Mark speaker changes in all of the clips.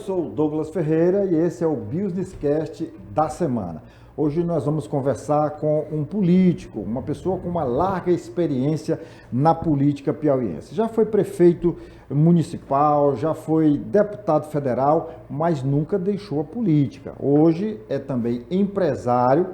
Speaker 1: sou o Douglas Ferreira e esse é o Businesscast da semana. Hoje nós vamos conversar com um político, uma pessoa com uma larga experiência na política piauiense. Já foi prefeito municipal, já foi deputado federal, mas nunca deixou a política. Hoje é também empresário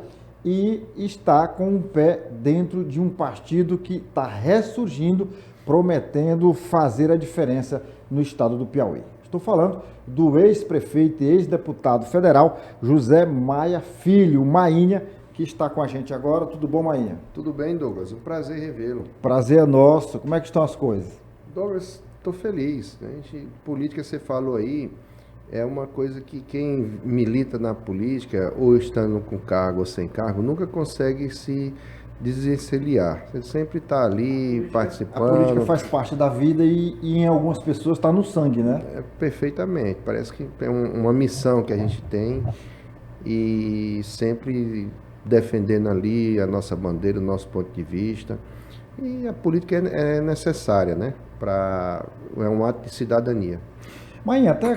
Speaker 1: e está com um pé dentro de um partido que está ressurgindo, prometendo fazer a diferença no estado do Piauí. Estou falando do ex-prefeito e ex-deputado federal José Maia Filho, Mainha, que está com a gente agora. Tudo bom, Mainha?
Speaker 2: Tudo bem, Douglas. Um prazer revê-lo.
Speaker 1: Prazer é nosso. Como é que estão as coisas?
Speaker 2: Douglas, estou feliz. Política, você falou aí, é uma coisa que quem milita na política, ou estando com cargo ou sem cargo, nunca consegue se desencilhar. Você sempre está ali participando.
Speaker 1: A política faz parte da vida e em algumas pessoas está no sangue, né?
Speaker 2: Perfeitamente. Parece que é uma missão que a gente tem e sempre defendendo ali a nossa bandeira, o nosso ponto de vista. E a política é necessária, né? É um ato de cidadania.
Speaker 1: Mainha, até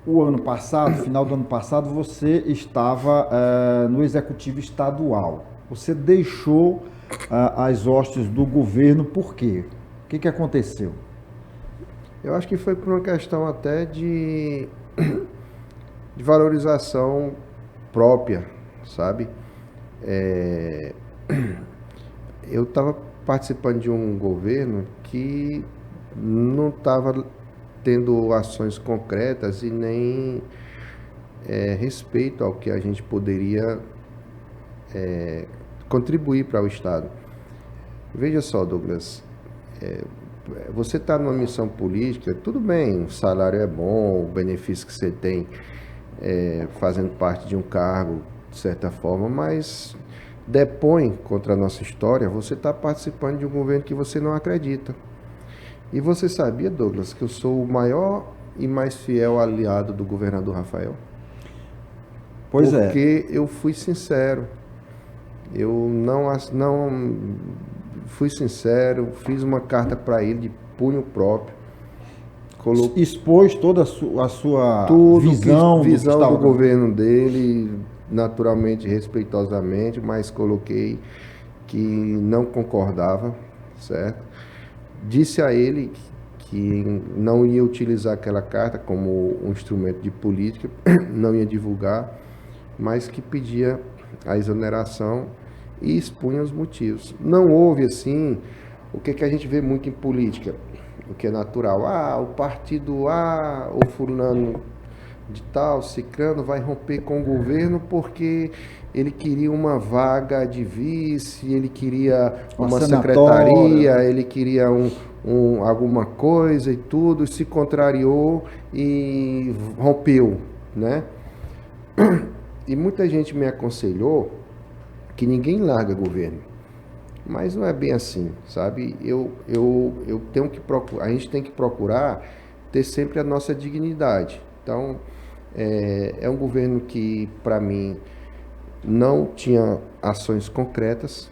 Speaker 1: o ano passado, final do ano passado, você estava no Executivo Estadual. Você deixou as hostes do governo, por quê? O que aconteceu?
Speaker 2: Eu acho que foi por uma questão até de valorização própria, sabe? Eu estava participando de um governo que não estava tendo ações concretas e nem respeito ao que a gente poderia contribuir para o Estado. Veja só, Douglas, você está numa missão política, tudo bem, o salário é bom, o benefício que você tem fazendo parte de um cargo, de certa forma, mas depõe contra a nossa história, você está participando de um governo que você não acredita. E você sabia, Douglas, que eu sou o maior e mais fiel aliado do governador Rafael?
Speaker 1: Pois é.
Speaker 2: Porque eu fui sincero. Eu não fui sincero, fiz uma carta para ele de punho próprio.
Speaker 1: Expôs toda a sua
Speaker 2: visão do governo dele, naturalmente, respeitosamente, mas coloquei que não concordava, certo? Disse a ele que não ia utilizar aquela carta como um instrumento de política, não ia divulgar, mas que pedia a exoneração e expunha os motivos. Não houve assim, o que a gente vê muito em política, o que é natural. O partido A, ou fulano de tal, cicrano, vai romper com o governo porque ele queria uma vaga de vice, ele queria uma secretaria, ele queria alguma coisa e tudo, se contrariou e rompeu, né? E muita gente me aconselhou que ninguém larga governo, mas não é bem assim, sabe? Eu tenho que procurar, a gente tem que procurar ter sempre a nossa dignidade. Então, é um governo que, para mim, não tinha ações concretas.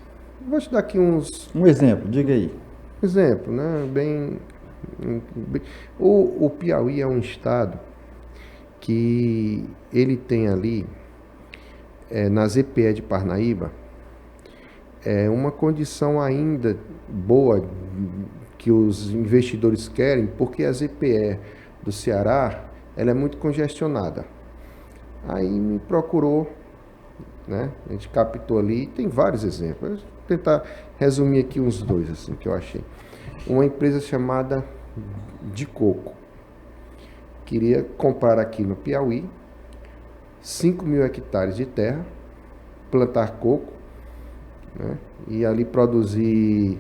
Speaker 2: Vou te dar aqui
Speaker 1: um exemplo, diga aí.
Speaker 2: Exemplo, né? O Piauí é um estado que ele tem ali, na ZPE de Parnaíba, uma condição ainda boa que os investidores querem, porque a ZPE do Ceará ela é muito congestionada. Aí me procurou, né? A gente captou ali, tem vários exemplos. Vou tentar resumir aqui uns dois assim que eu achei. Uma empresa chamada de coco queria comprar aqui no Piauí 5.000 hectares de terra, plantar coco, né? E ali produzir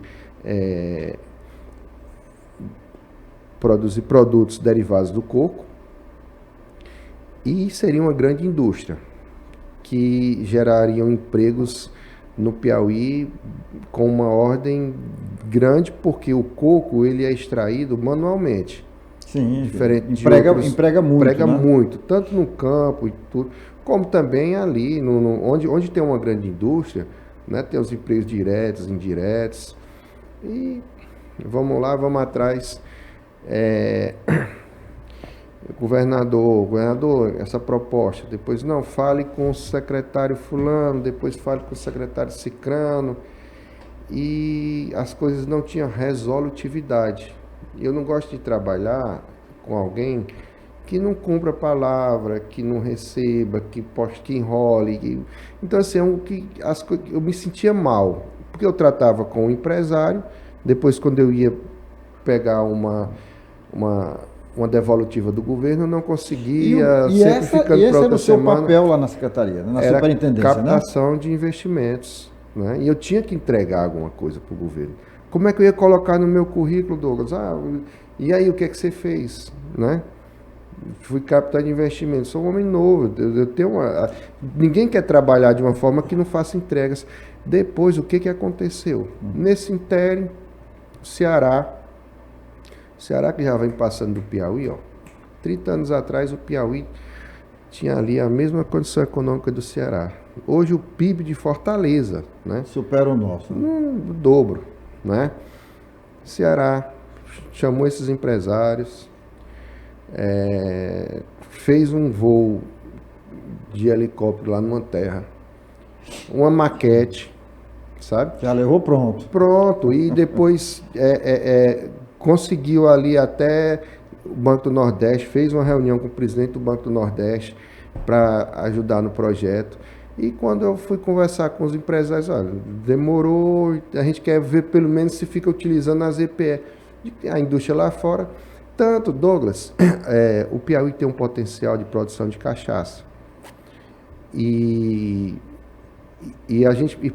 Speaker 2: produtos derivados do coco, e seria uma grande indústria que gerariam empregos no Piauí com uma ordem grande, porque o coco ele é extraído manualmente.
Speaker 1: Sim,
Speaker 2: diferente
Speaker 1: emprega muito.
Speaker 2: Emprega,
Speaker 1: né?
Speaker 2: muito, tanto no campo e tudo, como também ali, onde tem uma grande indústria, né, tem os empregos diretos, indiretos. E vamos lá, vamos atrás. Governador, essa proposta. Depois, não, fale com o secretário fulano, depois fale com o secretário cicrano. E as coisas não tinham resolutividade. Eu não gosto de trabalhar com alguém que não cumpra a palavra, que não receba, que enrole. Então, assim, eu me sentia mal, porque eu tratava com o empresário, depois quando eu ia pegar uma devolutiva do governo, eu não conseguia,
Speaker 1: e esse era o seu papel lá na secretaria, na superintendência,
Speaker 2: captação de investimentos, né? E eu tinha que entregar alguma coisa para o governo. Como é que eu ia colocar no meu currículo, Douglas? E aí, o que é que você fez, né? Fui captar de investimento, sou um homem novo, eu tenho ninguém quer trabalhar de uma forma que não faça entregas. Depois, o que aconteceu? Nesse interim, Ceará que já vem passando do Piauí, ó, 30 anos atrás o Piauí tinha ali a mesma condição econômica do Ceará. Hoje o PIB de Fortaleza, né?
Speaker 1: Supera o nosso.
Speaker 2: O dobro, né? Ceará chamou esses empresários, fez um voo de helicóptero lá numa terra, uma maquete, sabe?
Speaker 1: Já levou pronto.
Speaker 2: Pronto, e depois conseguiu ali até o Banco do Nordeste, fez uma reunião com o presidente do Banco do Nordeste para ajudar no projeto. E quando eu fui conversar com os empresários, olha, demorou, a gente quer ver pelo menos se fica utilizando as EPE, a indústria lá fora. Tanto, Douglas, o Piauí tem um potencial de produção de cachaça. E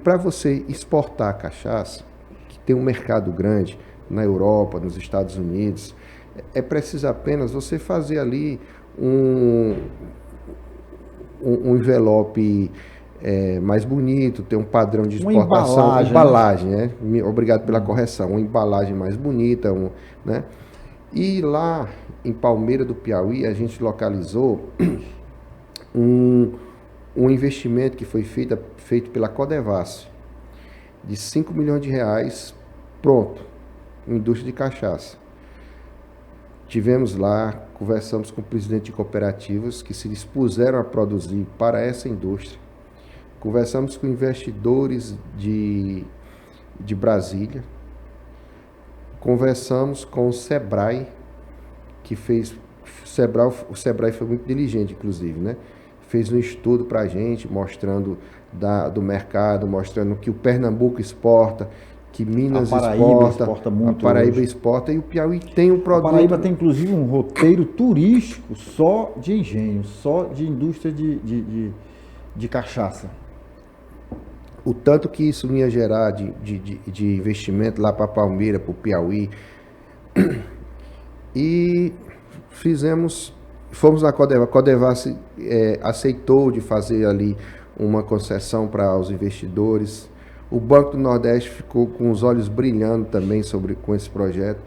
Speaker 2: para você exportar cachaça, que tem um mercado grande na Europa, nos Estados Unidos, é preciso apenas você fazer ali um envelope mais bonito, ter um padrão de exportação, uma embalagem, né? Obrigado pela correção, uma embalagem mais bonita, né? E lá em Palmeira do Piauí a gente localizou um investimento que foi feito pela Codevasf de 5 milhões de reais, pronto, indústria de cachaça. Tivemos lá, conversamos com o presidente de cooperativas que se dispuseram a produzir para essa indústria. Conversamos com investidores de Brasília. Conversamos com o Sebrae, o Sebrae foi muito diligente, inclusive, né? Fez um estudo para a gente, mostrando do mercado, mostrando que o Pernambuco exporta, que Minas exporta muito, a Paraíba exporta, e o Piauí tem um produto...
Speaker 1: A Paraíba tem, inclusive, um roteiro turístico só de engenho, só de indústria de cachaça.
Speaker 2: O tanto que isso ia gerar de investimento lá para Palmeira, para o Piauí. E fomos na Codevasf, a Codevasf aceitou de fazer ali uma concessão para os investidores. O Banco do Nordeste ficou com os olhos brilhando também com esse projeto.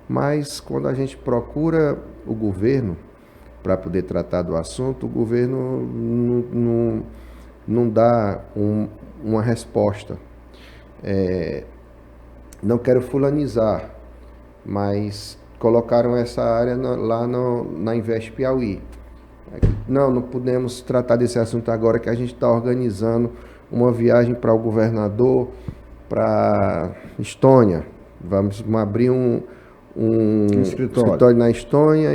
Speaker 2: Mas quando a gente procura o governo para poder tratar do assunto, o governo não dá uma resposta. Não quero fulanizar, mas colocaram essa área lá na Invest Piauí. Não podemos tratar desse assunto agora, que a gente está organizando uma viagem para o governador, para Estônia. Vamos abrir um escritório na Estônia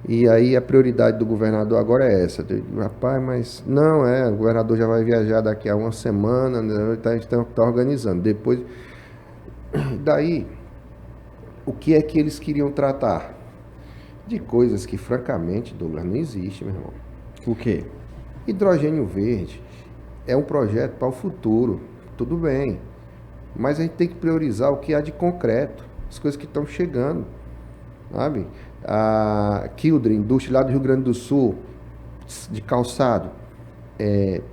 Speaker 2: e aí a prioridade do governador agora é essa. Eu digo, rapaz, mas não o governador já vai viajar daqui a uma semana, né? A gente está organizando. Depois, daí, o que é que eles queriam tratar? De coisas que, francamente, Douglas, não existe, meu irmão.
Speaker 1: O quê?
Speaker 2: Hidrogênio verde é um projeto para o futuro, tudo bem. Mas a gente tem que priorizar o que há de concreto, as coisas que estão chegando, sabe? A Kildre, indústria lá do Rio Grande do Sul, de calçado,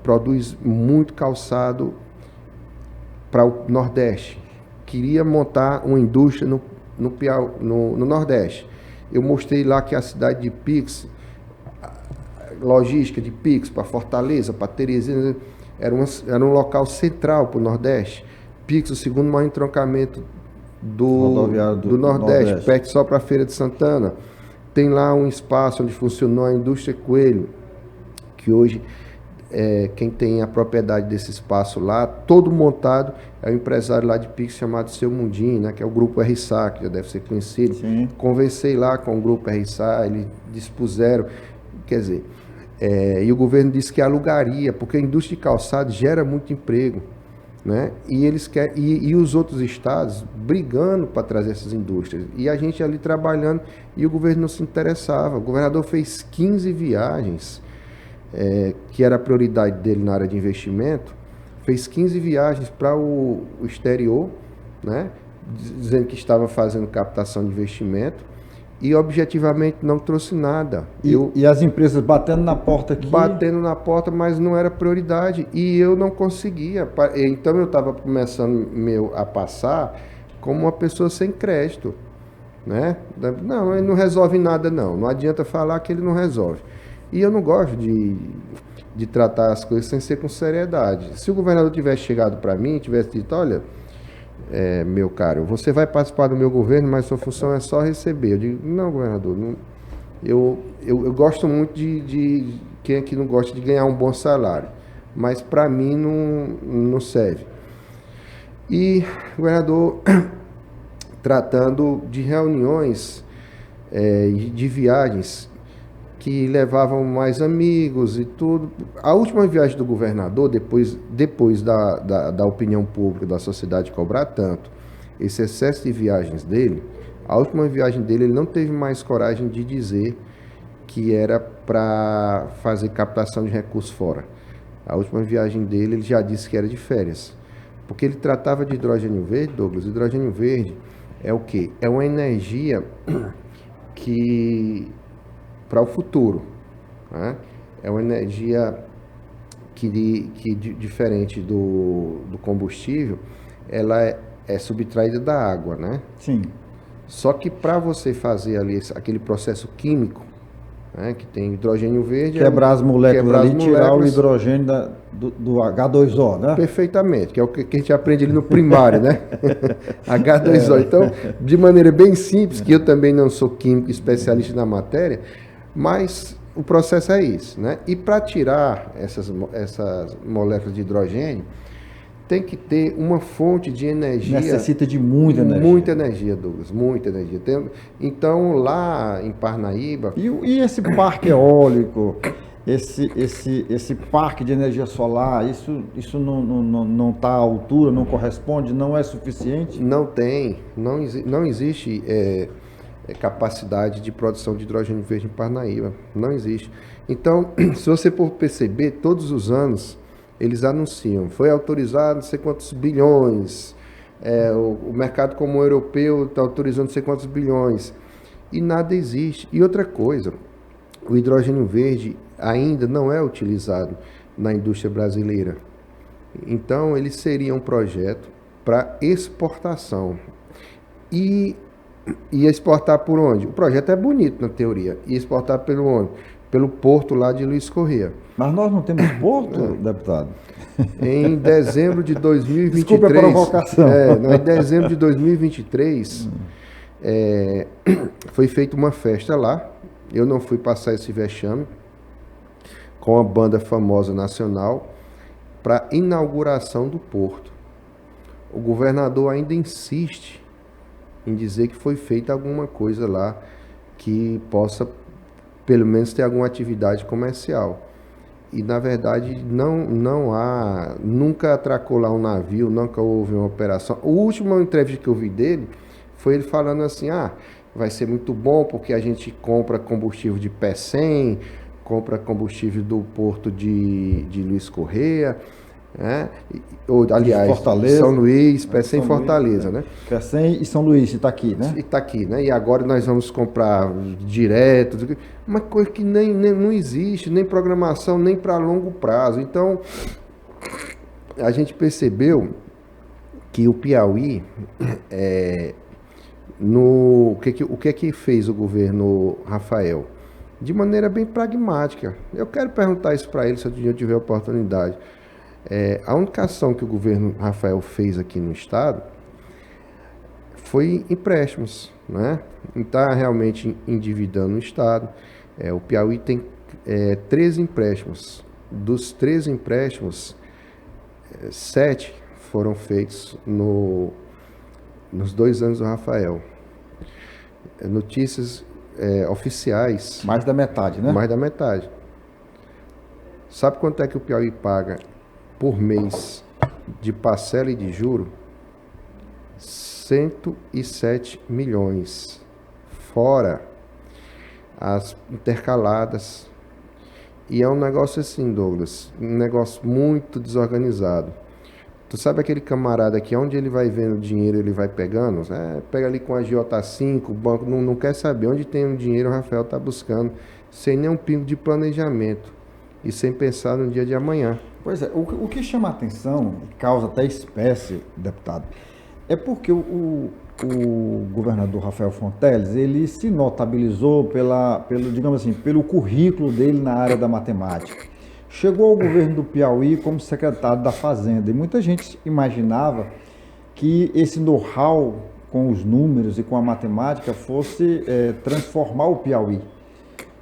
Speaker 2: produz muito calçado para o Nordeste. Queria montar uma indústria no Nordeste. Eu mostrei lá que a cidade de Pix, logística de Pix para Fortaleza, para Teresina, era um local central para o Nordeste. Pix, o segundo maior entroncamento do Nordeste, perto só para a Feira de Santana. tem lá um espaço onde funcionou a indústria Coelho, que hoje quem tem a propriedade desse espaço lá, todo montado, é um empresário lá de Pix chamado Seu Mundinho, né, que é o Grupo RSA, que já deve ser conhecido.
Speaker 1: Sim.
Speaker 2: Conversei lá com o Grupo RSA, eles dispuseram, quer dizer, e o governo disse que alugaria, porque a indústria de calçado gera muito emprego, né? E eles querem, e os outros estados brigando para trazer essas indústrias, e a gente ali trabalhando, e o governo não se interessava. O governador fez 15 viagens, que era a prioridade dele na área de investimento, fez 15 viagens para o exterior, né? Dizendo que estava fazendo captação de investimento, e objetivamente não trouxe nada.
Speaker 1: E as empresas batendo na porta aqui?
Speaker 2: Batendo na porta, mas não era prioridade, e eu não conseguia. Então eu estava começando a passar como uma pessoa sem crédito, né? Não, ele não resolve nada não, não adianta falar que ele não resolve. E eu não gosto de tratar as coisas sem ser com seriedade. Se o governador tivesse chegado para mim e tivesse dito, olha, meu caro, você vai participar do meu governo, mas sua função é só receber. Eu digo, não, governador, não, eu gosto muito de quem aqui não gosta de ganhar um bom salário, mas para mim não serve. E o governador, tratando de reuniões, de viagens, que levavam mais amigos e tudo. A última viagem do governador, depois da opinião pública, da sociedade cobrar tanto, esse excesso de viagens dele, a última viagem dele, ele não teve mais coragem de dizer que era para fazer captação de recursos fora. A última viagem dele, ele já disse que era de férias. Porque ele tratava de hidrogênio verde, Douglas. Hidrogênio verde é o quê? É uma energia que... para o futuro, né? É uma energia que diferente do combustível, ela é subtraída da água, né?
Speaker 1: Sim.
Speaker 2: Só que para você fazer ali aquele processo químico, né, que tem hidrogênio verde...
Speaker 1: Quebrar as moléculas ali, tirar o hidrogênio do H2O, né?
Speaker 2: Perfeitamente, que é o que a gente aprende ali no primário, né? H2O. Então, de maneira bem simples, que eu também não sou químico especialista na matéria, mas o processo é isso, né? E para tirar essas moléculas de hidrogênio, tem que ter uma fonte de energia.
Speaker 1: Necessita de muita energia.
Speaker 2: Muita energia, Douglas, muita energia. Então, lá em Parnaíba...
Speaker 1: E esse parque eólico, esse parque de energia solar, isso não está à altura, não corresponde, não é suficiente?
Speaker 2: Não existe... capacidade de produção de hidrogênio verde em Parnaíba, não existe. Então, se você for perceber, todos os anos eles anunciam, foi autorizado não sei quantos bilhões, o mercado comum europeu está autorizando não sei quantos bilhões, e nada existe. E outra coisa, o hidrogênio verde ainda não é utilizado na indústria brasileira. Então, ele seria um projeto para exportação. E exportar por onde? O projeto é bonito na teoria. E exportar pelo onde? Pelo porto lá de Luiz Correia.
Speaker 1: Mas nós não temos porto, deputado?
Speaker 2: Em dezembro de 2023...
Speaker 1: Desculpa a provocação.
Speaker 2: Em dezembro de 2023, foi feita uma festa lá. Eu não fui passar esse vexame, com a banda famosa nacional, para inauguração do porto. O governador ainda insiste em dizer que foi feita alguma coisa lá que possa, pelo menos, ter alguma atividade comercial. E, na verdade, não há... Nunca atracou lá um navio, nunca houve uma operação. A última entrevista que eu vi dele foi ele falando assim, vai ser muito bom porque a gente compra combustível de Pecém, compra combustível do porto de Luiz Correia... aliás,
Speaker 1: Fortaleza,
Speaker 2: São Luís, Pecém e Fortaleza, né?
Speaker 1: Pecém e São Luís, está aqui, né?
Speaker 2: Está aqui, né? E agora nós vamos comprar direto, uma coisa que nem não existe, nem programação, nem para longo prazo. Então, a gente percebeu que o Piauí, o que é que fez o governo Rafael? De maneira bem pragmática. Eu quero perguntar isso para ele, se eu tiver oportunidade. A única ação que o governo Rafael fez aqui no estado foi empréstimos, né? Está realmente endividando o Estado. O Piauí tem 13 empréstimos. Dos 13 empréstimos, 7 foram feitos nos 2 anos do Rafael. Notícias oficiais.
Speaker 1: Mais da metade, né?
Speaker 2: Mais da metade. Sabe quanto é que o Piauí paga por mês de parcela e de juro? 107 milhões. Fora as intercaladas. E é um negócio assim, Douglas, um negócio muito desorganizado. Tu sabe aquele camarada que onde ele vai vendo dinheiro, ele vai pegando? Pega ali com a agiota 5, o banco não quer saber onde tem o dinheiro, o Rafael está buscando, sem nenhum pingo de planejamento e sem pensar no dia de amanhã.
Speaker 1: Pois é, o que chama a atenção, causa até espécie, deputado, é porque o governador Rafael Fonteles, ele se notabilizou pelo currículo dele na área da matemática. Chegou ao governo do Piauí como secretário da Fazenda e muita gente imaginava que esse know-how com os números e com a matemática fosse transformar o Piauí.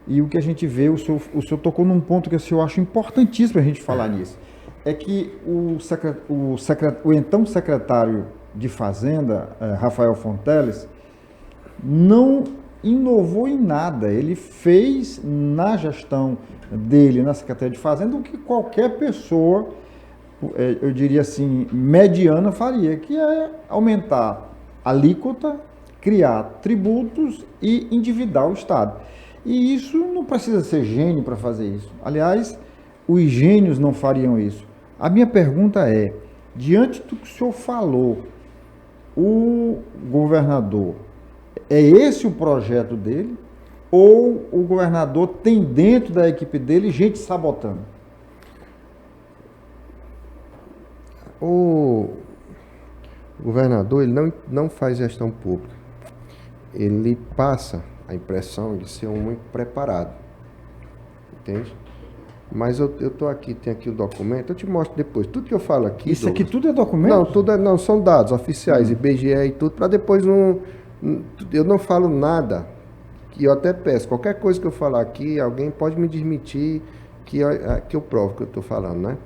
Speaker 1: E o que a gente vê, o senhor tocou num ponto que eu acho importantíssimo a gente falar nisso, é que o então secretário de Fazenda, Rafael Fonteles, não inovou em nada. Ele fez na gestão dele, na Secretaria de Fazenda, o que qualquer pessoa, eu diria assim, mediana faria, que é aumentar a alíquota, criar tributos e endividar o Estado. E isso não precisa ser gênio para fazer isso. Aliás, os gênios não fariam isso. A minha pergunta é, diante do que o senhor falou, o governador, é esse o projeto dele? Ou o governador tem dentro da equipe dele gente sabotando?
Speaker 2: O governador, ele não faz gestão pública. Ele passa a impressão de ser um muito preparado. Entende? Mas eu estou aqui, tem aqui o documento, eu te mostro depois. Tudo que eu falo aqui...
Speaker 1: Isso aqui tudo é documento?
Speaker 2: Não, são dados oficiais, IBGE e tudo, para depois eu não falo nada, que eu até peço, qualquer coisa que eu falar aqui, alguém pode me desmentir, que eu provo que eu estou falando, né?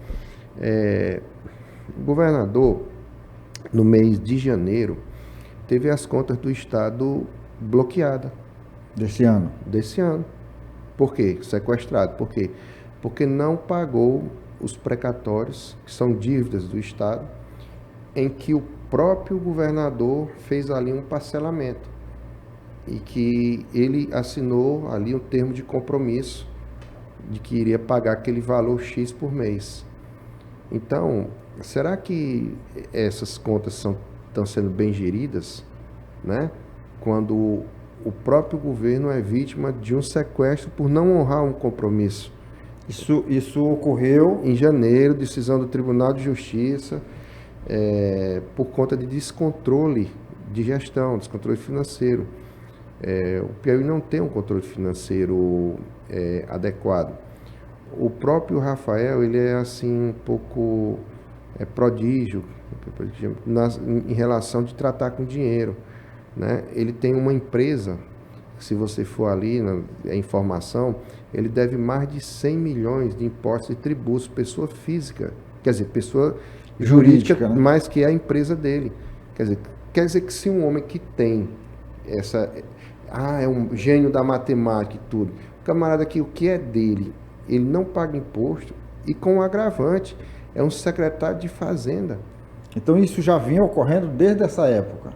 Speaker 2: O governador, no mês de janeiro, teve as contas do Estado bloqueadas.
Speaker 1: Desse ano?
Speaker 2: Desse ano. Por quê? Sequestrado. Por quê? Porque não pagou os precatórios, que são dívidas do Estado, em que o próprio governador fez ali um parcelamento e que ele assinou ali um termo de compromisso de que iria pagar aquele valor X por mês. Então, será que essas contas estão sendo bem geridas, né? Quando o próprio governo é vítima de um sequestro por não honrar um compromisso.
Speaker 1: Isso ocorreu
Speaker 2: em janeiro, decisão do Tribunal de Justiça, por conta de descontrole de gestão, descontrole financeiro. O Piauí não tem um controle financeiro adequado. O próprio Rafael, ele é assim um pouco prodígio em relação de tratar com dinheiro, né? Ele tem uma empresa, se você for ali na informação, ele deve mais de 100 milhões de impostos e tributos, pessoa física, quer dizer, pessoa jurídica, né? Mas que é a empresa dele. Quer dizer que se um homem que tem é um gênio da matemática e tudo, o camarada que o que é dele, ele não paga imposto, e com um agravante, é um secretário de Fazenda.
Speaker 1: Então isso já vinha ocorrendo desde essa época?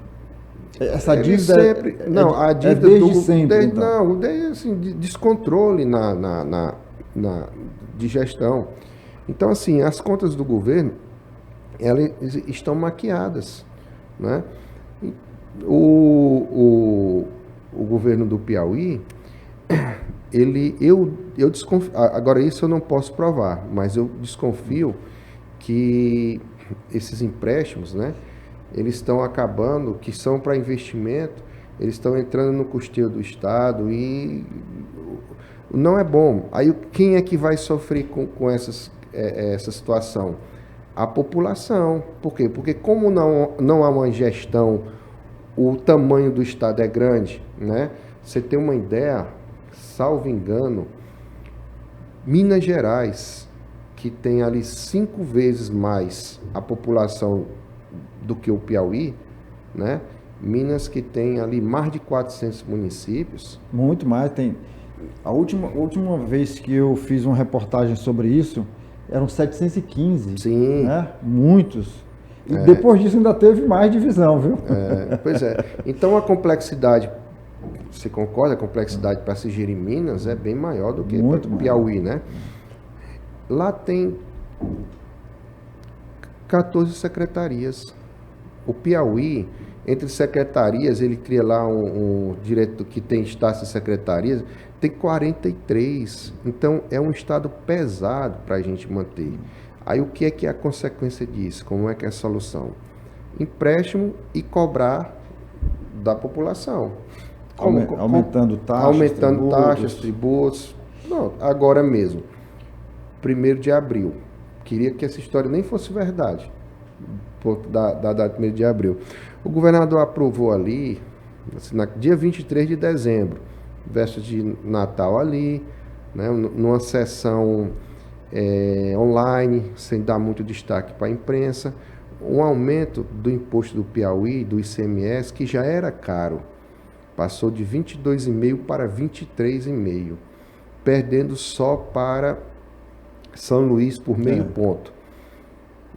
Speaker 1: Essa dívida
Speaker 2: sempre, a dívida
Speaker 1: desde sempre, então.
Speaker 2: Não, desde assim, descontrole de gestão. Então, assim, as contas do governo, elas estão maquiadas, né? O governo do Piauí, eu desconfio, agora isso eu não posso provar, mas eu desconfio que esses empréstimos, né, eles estão acabando, que são para investimento, eles estão entrando no custeio do Estado e não é bom. Aí quem é que vai sofrer com essa situação? A população. Por quê? Porque como não há uma gestão o tamanho do estado é grande, né? Você tem uma ideia, salvo engano, Minas Gerais, que tem ali 5 vezes mais a população do que o Piauí, né? Minas que tem ali mais de 400 municípios.
Speaker 1: Muito mais, tem. A última vez que eu fiz uma reportagem sobre isso, eram 715.
Speaker 2: Sim.
Speaker 1: Né? Muitos. E depois disso ainda teve mais divisão, viu?
Speaker 2: Pois é. Então a complexidade, você concorda? A complexidade para se gerir Minas é bem maior do que o Piauí, né? Lá tem 14 secretarias. O Piauí, entre secretarias, ele cria lá um direito que tem estácio de secretarias, tem 43. Então, é um estado pesado para a gente manter. Aí, o que é a consequência disso? Como é que é a solução? Empréstimo e cobrar da população.
Speaker 1: Aumentando taxas,
Speaker 2: aumentando taxas, tributos. Não, agora mesmo, 1º de abril. Queria que essa história nem fosse verdade. Da data 1º de abril. O governador aprovou ali, assim, dia 23 de dezembro, véspera de Natal ali, né, numa sessão online, sem dar muito destaque para a imprensa, um aumento do imposto do Piauí, do ICMS, que já era caro, passou de 22,5% para 23,5%, perdendo só para São Luís por meio ponto.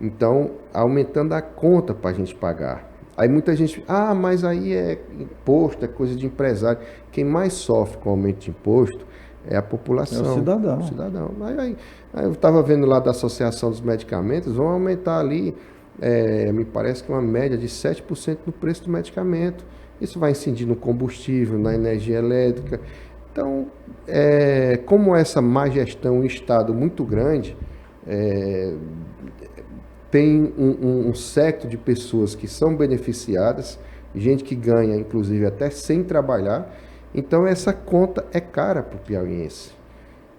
Speaker 2: Então, aumentando a conta para a gente pagar. Aí muita gente, mas aí é imposto, é coisa de empresário. Quem mais sofre com o aumento de imposto é a população.
Speaker 1: É o cidadão.
Speaker 2: O cidadão. Aí eu estava vendo lá da Associação dos Medicamentos, vão aumentar ali, me parece que uma média de 7% no preço do medicamento. Isso vai incidir no combustível, na energia elétrica. Então, como essa má gestão em estado muito grande, tem um século de pessoas que são beneficiadas, gente que ganha, inclusive, até sem trabalhar. Então, essa conta é cara para o piauiense.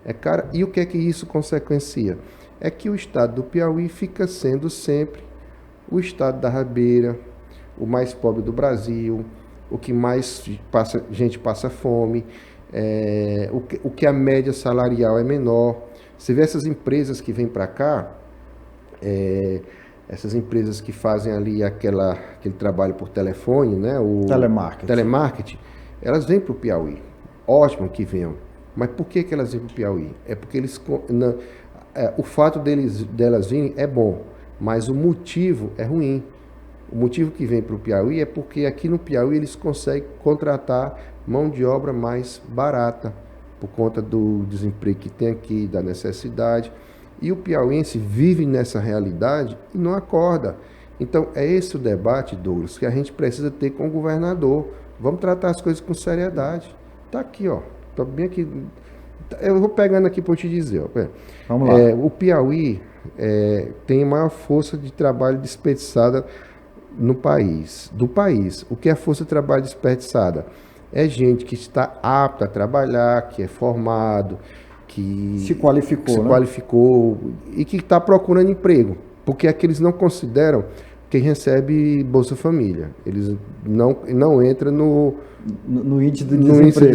Speaker 2: É cara. E o que é que isso consequencia? É que o estado do Piauí fica sendo sempre o estado da rabeira, o mais pobre do Brasil, o que mais gente passa fome, o que a média salarial é menor. Você vê essas empresas que vêm para cá, essas empresas que fazem ali aquele trabalho por telefone, né? O telemarketing, elas vêm para o Piauí. Ótimo que venham. Mas por que elas vêm para o Piauí? É porque o fato delas virem é bom, mas o motivo é ruim. O motivo que vem para o Piauí é porque aqui no Piauí eles conseguem contratar mão de obra mais barata, por conta do desemprego que tem aqui, da necessidade. E o piauiense vive nessa realidade e não acorda. Então, é esse o debate, Douglas, que a gente precisa ter com o governador. Vamos tratar as coisas com seriedade. Está aqui, ó. Estou bem aqui. Eu vou pegando aqui para te dizer. Ó.
Speaker 1: Vamos lá.
Speaker 2: O Piauí tem a maior força de trabalho desperdiçada do país. O que é força de trabalho desperdiçada? É gente que está apta a trabalhar, que é formado, que
Speaker 1: se qualificou
Speaker 2: e que está procurando emprego, porque é que eles não consideram quem recebe Bolsa Família. Eles não entram no
Speaker 1: índice de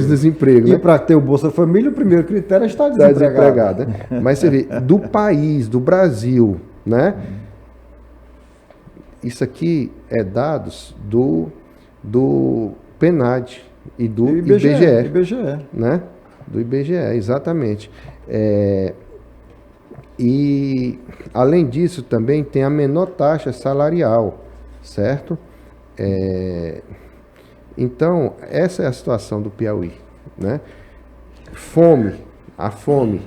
Speaker 1: desemprego.
Speaker 2: E
Speaker 1: para ter o Bolsa Família, o primeiro critério é estar desempregado.
Speaker 2: Né? Mas você vê, do país, do Brasil, né? Isso aqui é dados do PNAD e do IBGE. Né? Do IBGE, exatamente. E, além disso, também tem a menor taxa salarial, certo? Então, essa é a situação do Piauí, né? A fome,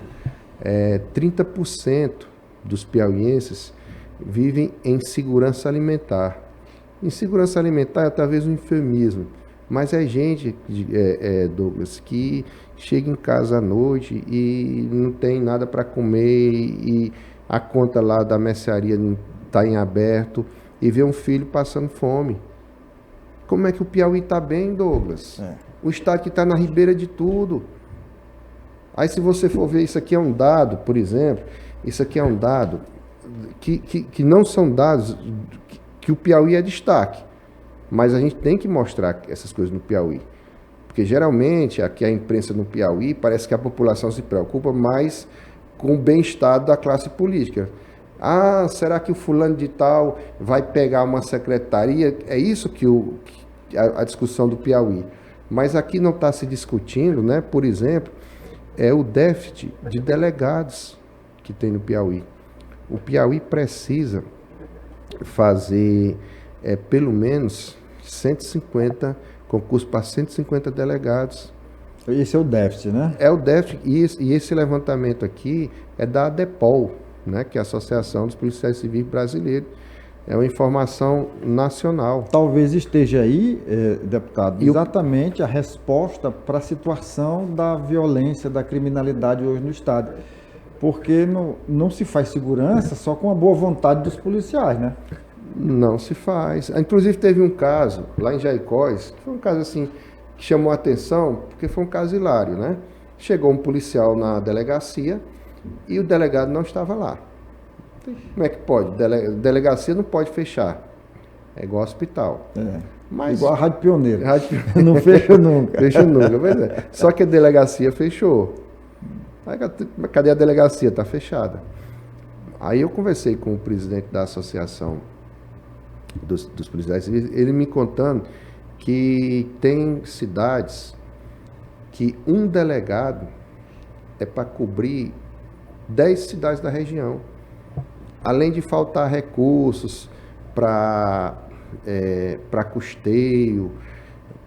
Speaker 2: 30% dos piauienses vivem em segurança alimentar. Insegurança alimentar é talvez um eufemismo, mas é gente, Douglas, que chega em casa à noite e não tem nada para comer e a conta lá da mercearia está em aberto e vê um filho passando fome. Como é que o Piauí está bem, Douglas? O estado que está na ribeira de tudo. Aí se você for ver, isso aqui é um dado, por exemplo, isso aqui é um dado que não são dados que o Piauí é destaque. Mas a gente tem que mostrar essas coisas no Piauí. Porque geralmente aqui a imprensa no Piauí parece que a população se preocupa mais com o bem-estar da classe política. Ah, será que o fulano de tal vai pegar uma secretaria? É isso que a discussão do Piauí. Mas aqui não está se discutindo, né? Por exemplo, é o déficit de delegados que tem no Piauí. O Piauí precisa fazer pelo menos 150 concursos para 150 delegados.
Speaker 1: Esse é o déficit, né?
Speaker 2: É o déficit, e esse levantamento aqui é da ADEPOL, né, que é a Associação dos Policiais Civis Brasileiros. É uma informação nacional.
Speaker 1: Talvez esteja aí, deputado, exatamente a resposta para a situação da violência, da criminalidade hoje no Estado. Porque não se faz segurança só com a boa vontade dos policiais, né?
Speaker 2: Não se faz. Inclusive teve um caso lá em Jaicós, que foi um caso assim que chamou a atenção, porque foi um caso hilário, né? Chegou um policial na delegacia e o delegado não estava lá. Como é que pode? Delegacia não pode fechar. É igual hospital.
Speaker 1: Mas, igual a Rádio Pioneiro. Não fecha nunca.
Speaker 2: Fecha nunca, pois é. Só que a delegacia fechou. Aí, cadê a delegacia? Está fechada. Aí eu conversei com o presidente da Associação dos Policiais Civis, ele me contando que tem cidades que um delegado é para cobrir 10 cidades da região. Além de faltar recursos para custeio,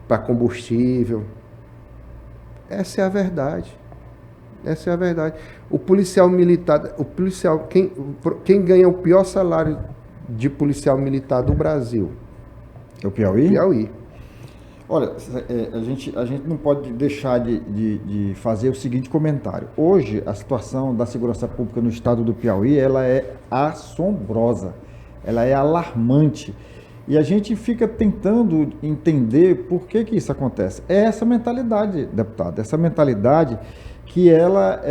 Speaker 2: para combustível. Essa é a verdade. Essa é a verdade. O policial militar, quem ganha o pior salário de policial militar do Brasil?
Speaker 1: É o Piauí?
Speaker 2: Piauí.
Speaker 1: Olha, a gente não pode deixar de fazer o seguinte comentário. Hoje, a situação da segurança pública no estado do Piauí, ela é assombrosa, ela é alarmante. E a gente fica tentando entender por que isso acontece. É essa mentalidade, deputado, essa mentalidade que ela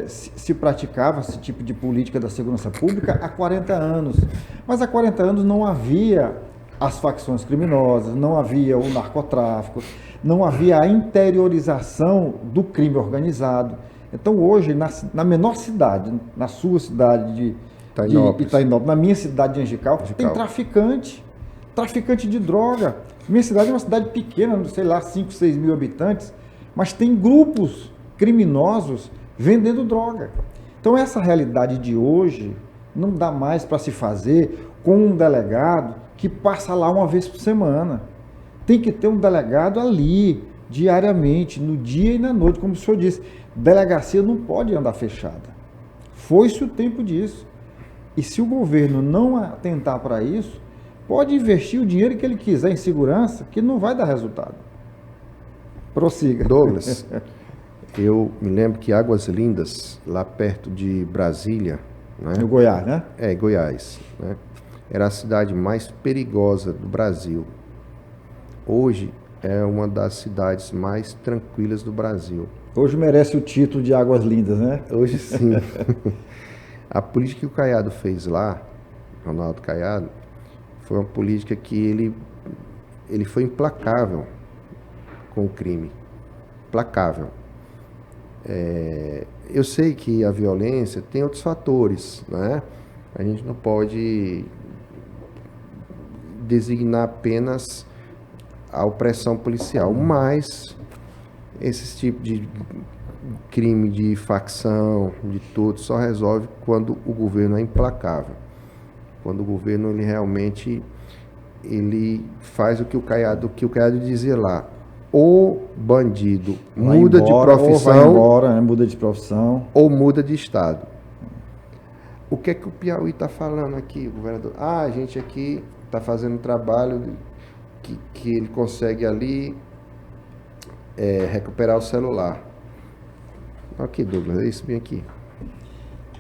Speaker 1: se praticava, esse tipo de política da segurança pública, há 40 anos. Mas há 40 anos não havia as facções criminosas, não havia o narcotráfico, não havia a interiorização do crime organizado. Então hoje, na menor cidade, na sua cidade de Itainópolis, na minha cidade de Angical, tem traficante de droga. Minha cidade é uma cidade pequena, sei lá, 5, 6 mil habitantes, mas tem grupos criminosos vendendo droga. Então essa realidade de hoje não dá mais para se fazer com um delegado que passa lá uma vez por semana. Tem que ter um delegado ali, diariamente, no dia e na noite, como o senhor disse. Delegacia não pode andar fechada. Foi-se o tempo disso. E se o governo não atentar para isso, pode investir o dinheiro que ele quiser em segurança, que não vai dar resultado. Prossiga.
Speaker 2: Douglas, eu me lembro que Águas Lindas, lá perto de Brasília, né?
Speaker 1: No Goiás, né?
Speaker 2: Goiás, né? Era a cidade mais perigosa do Brasil. Hoje é uma das cidades mais tranquilas do Brasil.
Speaker 1: Hoje merece o título de Águas Lindas, né?
Speaker 2: Hoje sim. A política que o Caiado fez lá, Ronaldo Caiado, foi uma política que ele foi implacável com o crime. Implacável. Eu sei que a violência tem outros fatores, né? A gente não pode designar apenas a opressão policial, mas esse tipo de crime de facção, de tudo, só resolve quando o governo é implacável. Quando o governo ele realmente faz o que o Caiado dizia lá. O bandido muda de profissão,
Speaker 1: ou vai embora, né? Muda de profissão,
Speaker 2: ou muda de estado. O que é que o Piauí está falando aqui, governador? A gente aqui está fazendo um trabalho que ele consegue ali recuperar o celular. Aqui, Douglas, é isso bem aqui.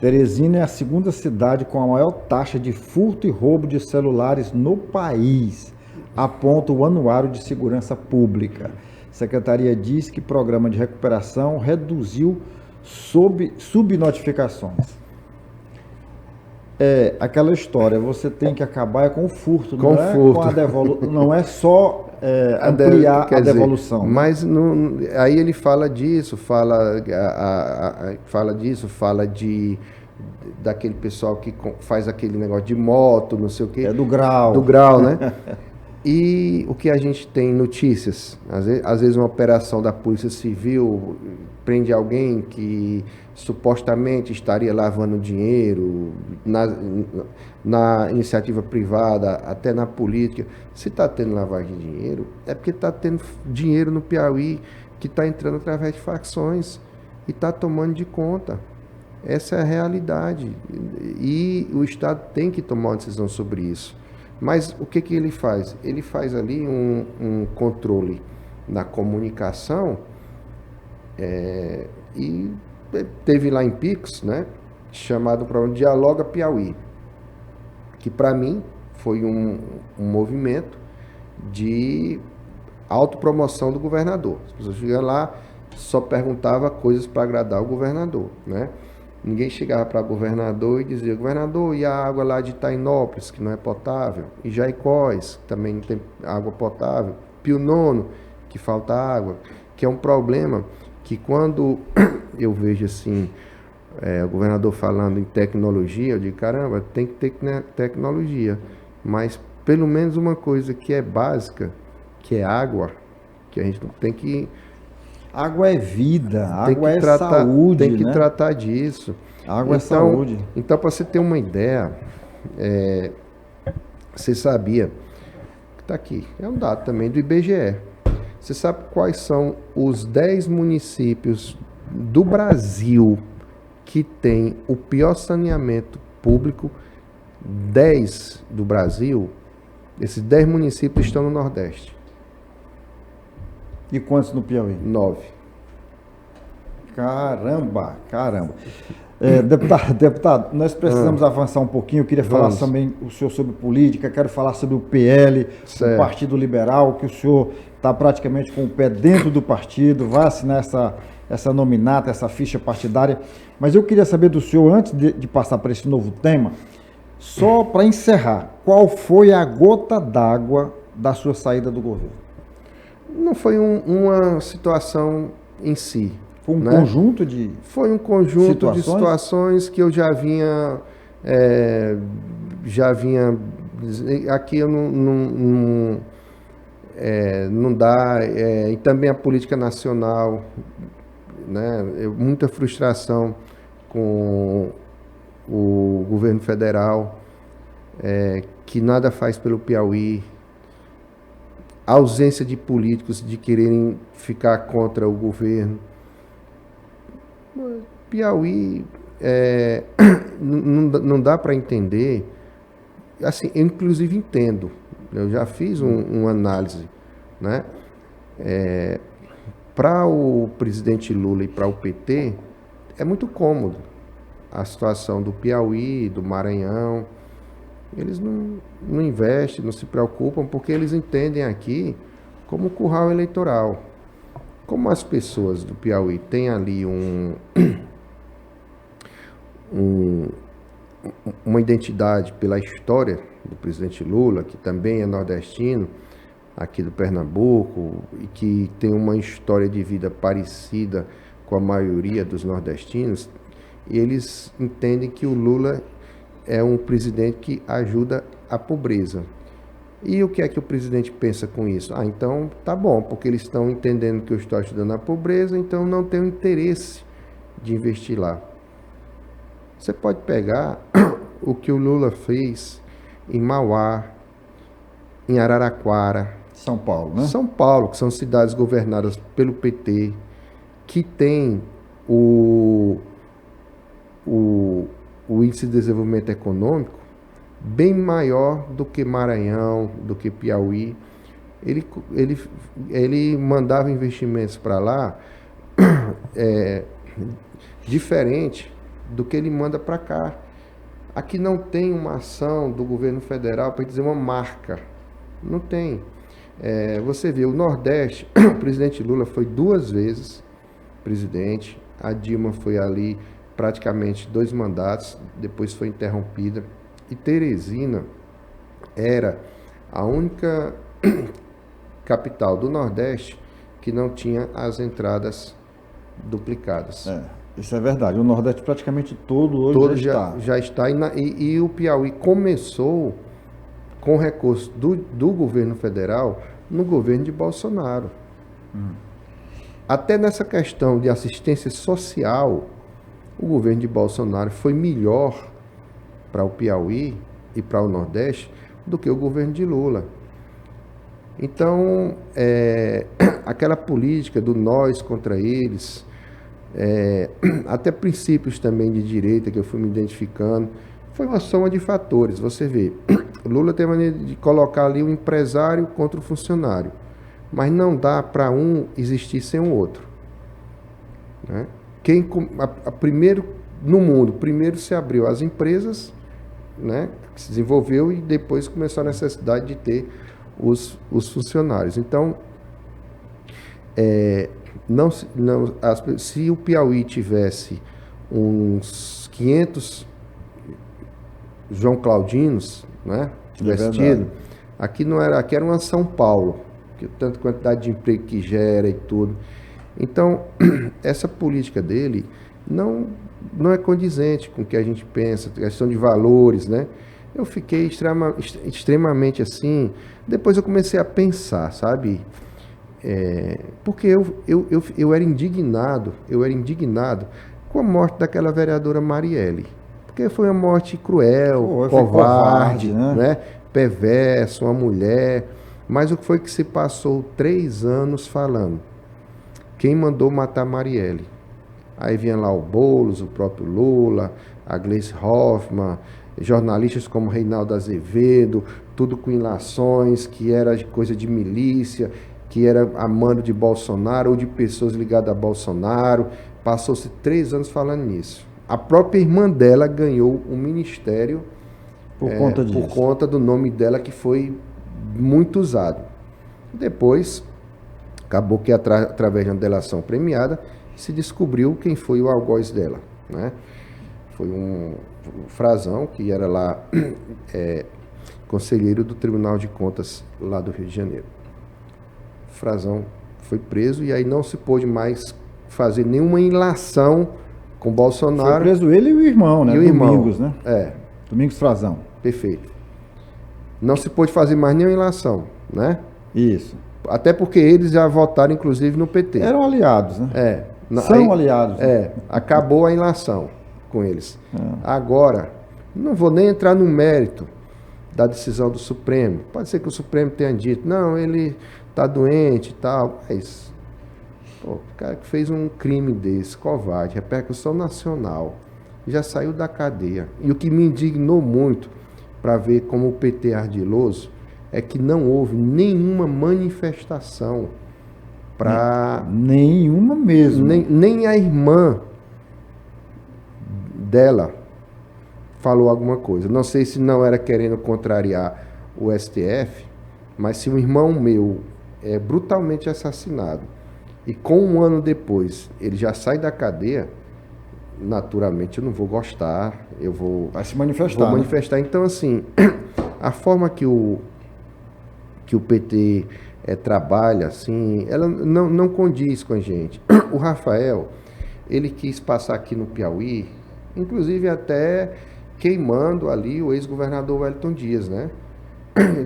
Speaker 1: Teresina é a segunda cidade com a maior taxa de furto e roubo de celulares no país, aponta o Anuário de Segurança Pública. A Secretaria diz que o programa de recuperação reduziu subnotificações. É aquela história, você tem que acabar com o furto,
Speaker 2: Com
Speaker 1: não é
Speaker 2: furto.
Speaker 1: com a devolução, não é só ampliar
Speaker 2: Quer
Speaker 1: a
Speaker 2: dizer,
Speaker 1: devolução. Né?
Speaker 2: mas aí ele fala disso, fala daquele pessoal que faz aquele negócio de moto, não sei o quê.
Speaker 1: É do grau.
Speaker 2: Do grau, né? E o que a gente tem notícias, às vezes uma operação da Polícia Civil prende alguém que supostamente estaria lavando dinheiro na iniciativa privada, até na política. Se está tendo lavagem de dinheiro, é porque está tendo dinheiro no Piauí que está entrando através de facções e está tomando de conta. Essa é a realidade. E o Estado tem que tomar uma decisão sobre isso. Mas o que ele faz? Ele faz ali um controle na comunicação e teve lá em Pix, né, chamado para um Dialoga Piauí, que para mim foi um movimento de autopromoção do governador. As pessoas chegam lá, só perguntava coisas para agradar o governador, né? Ninguém chegava para o governador e dizia: governador, e a água lá de Tainópolis, que não é potável? E Jaicós, que também não tem água potável? Pio Nono, que falta água? Que é um problema que quando eu vejo assim, o governador falando em tecnologia, eu digo: caramba, tem que ter tecnologia. Mas pelo menos uma coisa que é básica, que é água, que a gente não tem que...
Speaker 1: Água é vida, água é saúde,
Speaker 2: tem que
Speaker 1: né?
Speaker 2: tratar disso.
Speaker 1: Água é saúde.
Speaker 2: Então, para você ter uma ideia, você sabia, que está aqui, é um dado também do IBGE, você sabe quais são os 10 municípios do Brasil que tem o pior saneamento público? 10 do Brasil, esses 10 municípios estão no Nordeste.
Speaker 1: E quantos no Piauí?
Speaker 2: 9.
Speaker 1: Caramba. Deputado, nós precisamos avançar um pouquinho. Eu queria falar também o senhor sobre política, quero falar sobre o PL, o Partido Liberal, que o senhor está praticamente com o pé dentro do partido, vai assinar essa nominata, essa ficha partidária. Mas eu queria saber do senhor, antes de passar para esse novo tema, só para encerrar, qual foi a gota d'água da sua saída do governo?
Speaker 2: Não foi uma situação em si.
Speaker 1: Foi um conjunto de
Speaker 2: Foi um conjunto de situações que eu já vinha aqui eu não dá, e também a política nacional, né, muita frustração com o governo federal, que nada faz pelo Piauí, a ausência de políticos de quererem ficar contra o governo. Piauí, não dá para entender. Assim, eu inclusive entendo, eu já fiz uma análise, né? Para o presidente Lula e para o PT, é muito cômodo a situação do Piauí, do Maranhão. Eles não investem, não se preocupam, porque eles entendem aqui como curral eleitoral. Como as pessoas do Piauí têm ali uma identidade pela história do presidente Lula, que também é nordestino, aqui do Pernambuco, e que tem uma história de vida parecida com a maioria dos nordestinos, eles entendem que o Lula é um presidente que ajuda a pobreza. E o que é que o presidente pensa com isso? Então tá bom, porque eles estão entendendo que eu estou ajudando a pobreza, então não tenho interesse de investir lá. Você pode pegar o que o Lula fez em Mauá, em Araraquara,
Speaker 1: São Paulo, né?
Speaker 2: São Paulo, que são cidades governadas pelo PT, que tem o índice de desenvolvimento econômico bem maior do que Maranhão, do que Piauí. Ele mandava investimentos para lá diferente do que ele manda para cá. Aqui não tem uma ação do governo federal para dizer uma marca. Não tem. Você vê, o Nordeste, o presidente Lula foi 2 vezes presidente, a Dilma foi ali praticamente 2 mandatos, depois foi interrompida. E Teresina era a única capital do Nordeste que não tinha as entradas duplicadas.
Speaker 1: Isso é verdade. O Nordeste praticamente todo hoje
Speaker 2: já está. E o Piauí começou com recurso do governo federal no governo de Bolsonaro. Até nessa questão de assistência social, o governo de Bolsonaro foi melhor para o Piauí e para o Nordeste do que o governo de Lula. Então, aquela política do nós contra eles, até princípios também de direita que eu fui me identificando, foi uma soma de fatores. Você vê, Lula tem a maneira de colocar ali o empresário contra o funcionário, mas não dá para um existir sem o outro, né? Primeiro no mundo, primeiro se abriu as empresas, né, que se desenvolveu, e depois começou a necessidade de ter os funcionários. Então, se o Piauí tivesse uns 500 João Claudinos, né, tivesse tido, aqui era uma São Paulo, que tanta quantidade de emprego que gera e tudo. Então, essa política dele não é condizente com o que a gente pensa, questão de valores, né? Eu fiquei extremamente assim. Depois eu comecei a pensar, sabe? Porque eu era indignado com a morte daquela vereadora Marielle. Porque foi uma morte cruel, covarde, né? Perverso, uma mulher. Mas o que foi que se passou 3 anos falando? Quem mandou matar Marielle? Aí vinha lá o Boulos, o próprio Lula, a Gleice Hoffmann, jornalistas como Reinaldo Azevedo, tudo com ilações, que era coisa de milícia, que era amando de Bolsonaro ou de pessoas ligadas a Bolsonaro. Passou-se 3 anos falando nisso. A própria irmã dela ganhou um ministério por conta do nome dela, que foi muito usado. Depois, acabou que através de uma delação premiada, se descobriu quem foi o algoz dela, né? Foi um Frazão, que era lá conselheiro do Tribunal de Contas lá do Rio de Janeiro. Frazão foi preso e aí não se pôde mais fazer nenhuma ilação com Bolsonaro.
Speaker 1: Foi preso ele e o irmão, né?
Speaker 2: E o
Speaker 1: Domingos,
Speaker 2: irmão,
Speaker 1: né? Domingos Frazão.
Speaker 2: Perfeito. Não se pôde fazer mais nenhuma ilação, né?
Speaker 1: Isso.
Speaker 2: Até porque eles já votaram, inclusive, no PT.
Speaker 1: Eram aliados, né?
Speaker 2: São
Speaker 1: aliados.
Speaker 2: Né? Acabou a ilação com eles. Agora, não vou nem entrar no mérito da decisão do Supremo. Pode ser que o Supremo tenha dito, não, ele está doente e tal, mas o cara que fez um crime desse, covarde, repercussão nacional, já saiu da cadeia. E o que me indignou muito para ver como o PT é ardiloso é que não houve nenhuma manifestação para...
Speaker 1: Nenhuma mesmo.
Speaker 2: Nem a irmã dela falou alguma coisa. Não sei se não era querendo contrariar o STF, mas se um irmão meu é brutalmente assassinado e com 1 ano depois ele já sai da cadeia, naturalmente eu não vou gostar, eu vou...
Speaker 1: Vai se manifestar.
Speaker 2: Vou manifestar. Então, assim, a forma que o PT trabalha, assim, ela não condiz com a gente. O Rafael, ele quis passar aqui no Piauí, inclusive até queimando ali o ex-governador Wellington Dias, né?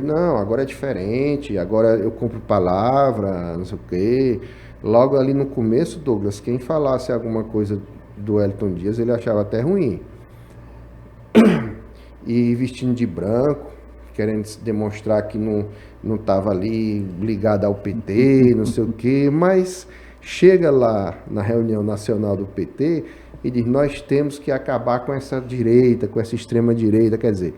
Speaker 2: Não, agora é diferente, agora eu compro palavra, não sei o quê. Logo ali no começo, Douglas, quem falasse alguma coisa do Wellington Dias, ele achava até ruim. E vestindo de branco, querendo demonstrar que não estava ali ligado ao PT, não sei o quê, mas chega lá na reunião nacional do PT e diz, nós temos que acabar com essa direita, com essa extrema direita, quer dizer,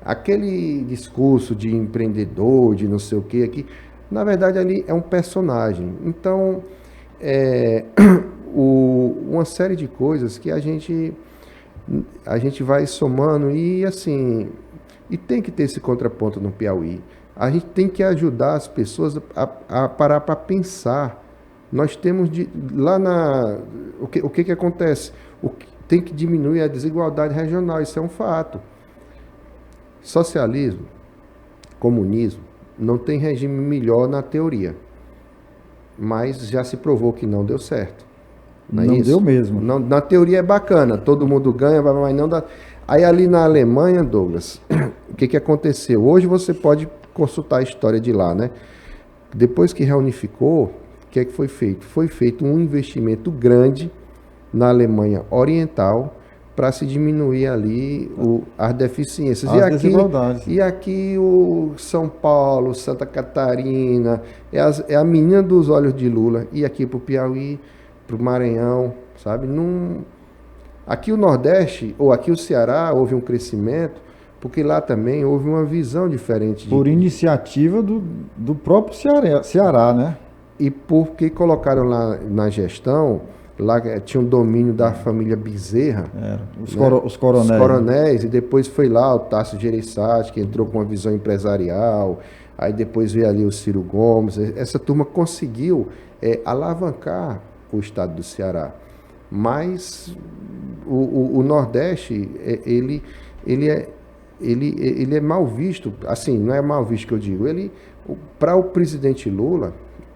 Speaker 2: aquele discurso de empreendedor, de não sei o quê aqui, na verdade ali é um personagem. Então, uma série de coisas que a gente vai somando e assim, e tem que ter esse contraponto no Piauí. A gente tem que ajudar as pessoas a parar para pensar. Nós temos lá o que acontece? tem que diminuir a desigualdade regional, isso é um fato. Socialismo, comunismo, não tem regime melhor na teoria, mas já se provou que não deu certo.
Speaker 1: Não deu mesmo.
Speaker 2: Não, na teoria é bacana, todo mundo ganha, mas não dá. Aí ali na Alemanha, Douglas, o que aconteceu? Hoje você pode consultar a história de lá, né? Depois que reunificou, o que foi feito? Foi feito um investimento grande na Alemanha Oriental para se diminuir ali as deficiências.
Speaker 1: As desigualdades.
Speaker 2: E aqui o São Paulo, Santa Catarina, é a menina dos olhos de Lula. E aqui para o Piauí, para o Maranhão, sabe? Aqui o Nordeste, ou aqui o Ceará, houve um crescimento, porque lá também houve uma visão diferente.
Speaker 1: Por iniciativa do próprio Ceará, né?
Speaker 2: E porque colocaram lá na gestão, lá tinha um domínio da família Bezerra.
Speaker 1: Os coronéis.
Speaker 2: Os coronéis, e depois foi lá o Tasso Gereissati, que entrou com uma visão empresarial, aí depois veio ali o Ciro Gomes. Essa turma conseguiu alavancar o estado do Ceará. Mas o Nordeste, ele é mal visto, assim, não é mal visto que eu digo, para o presidente Lula,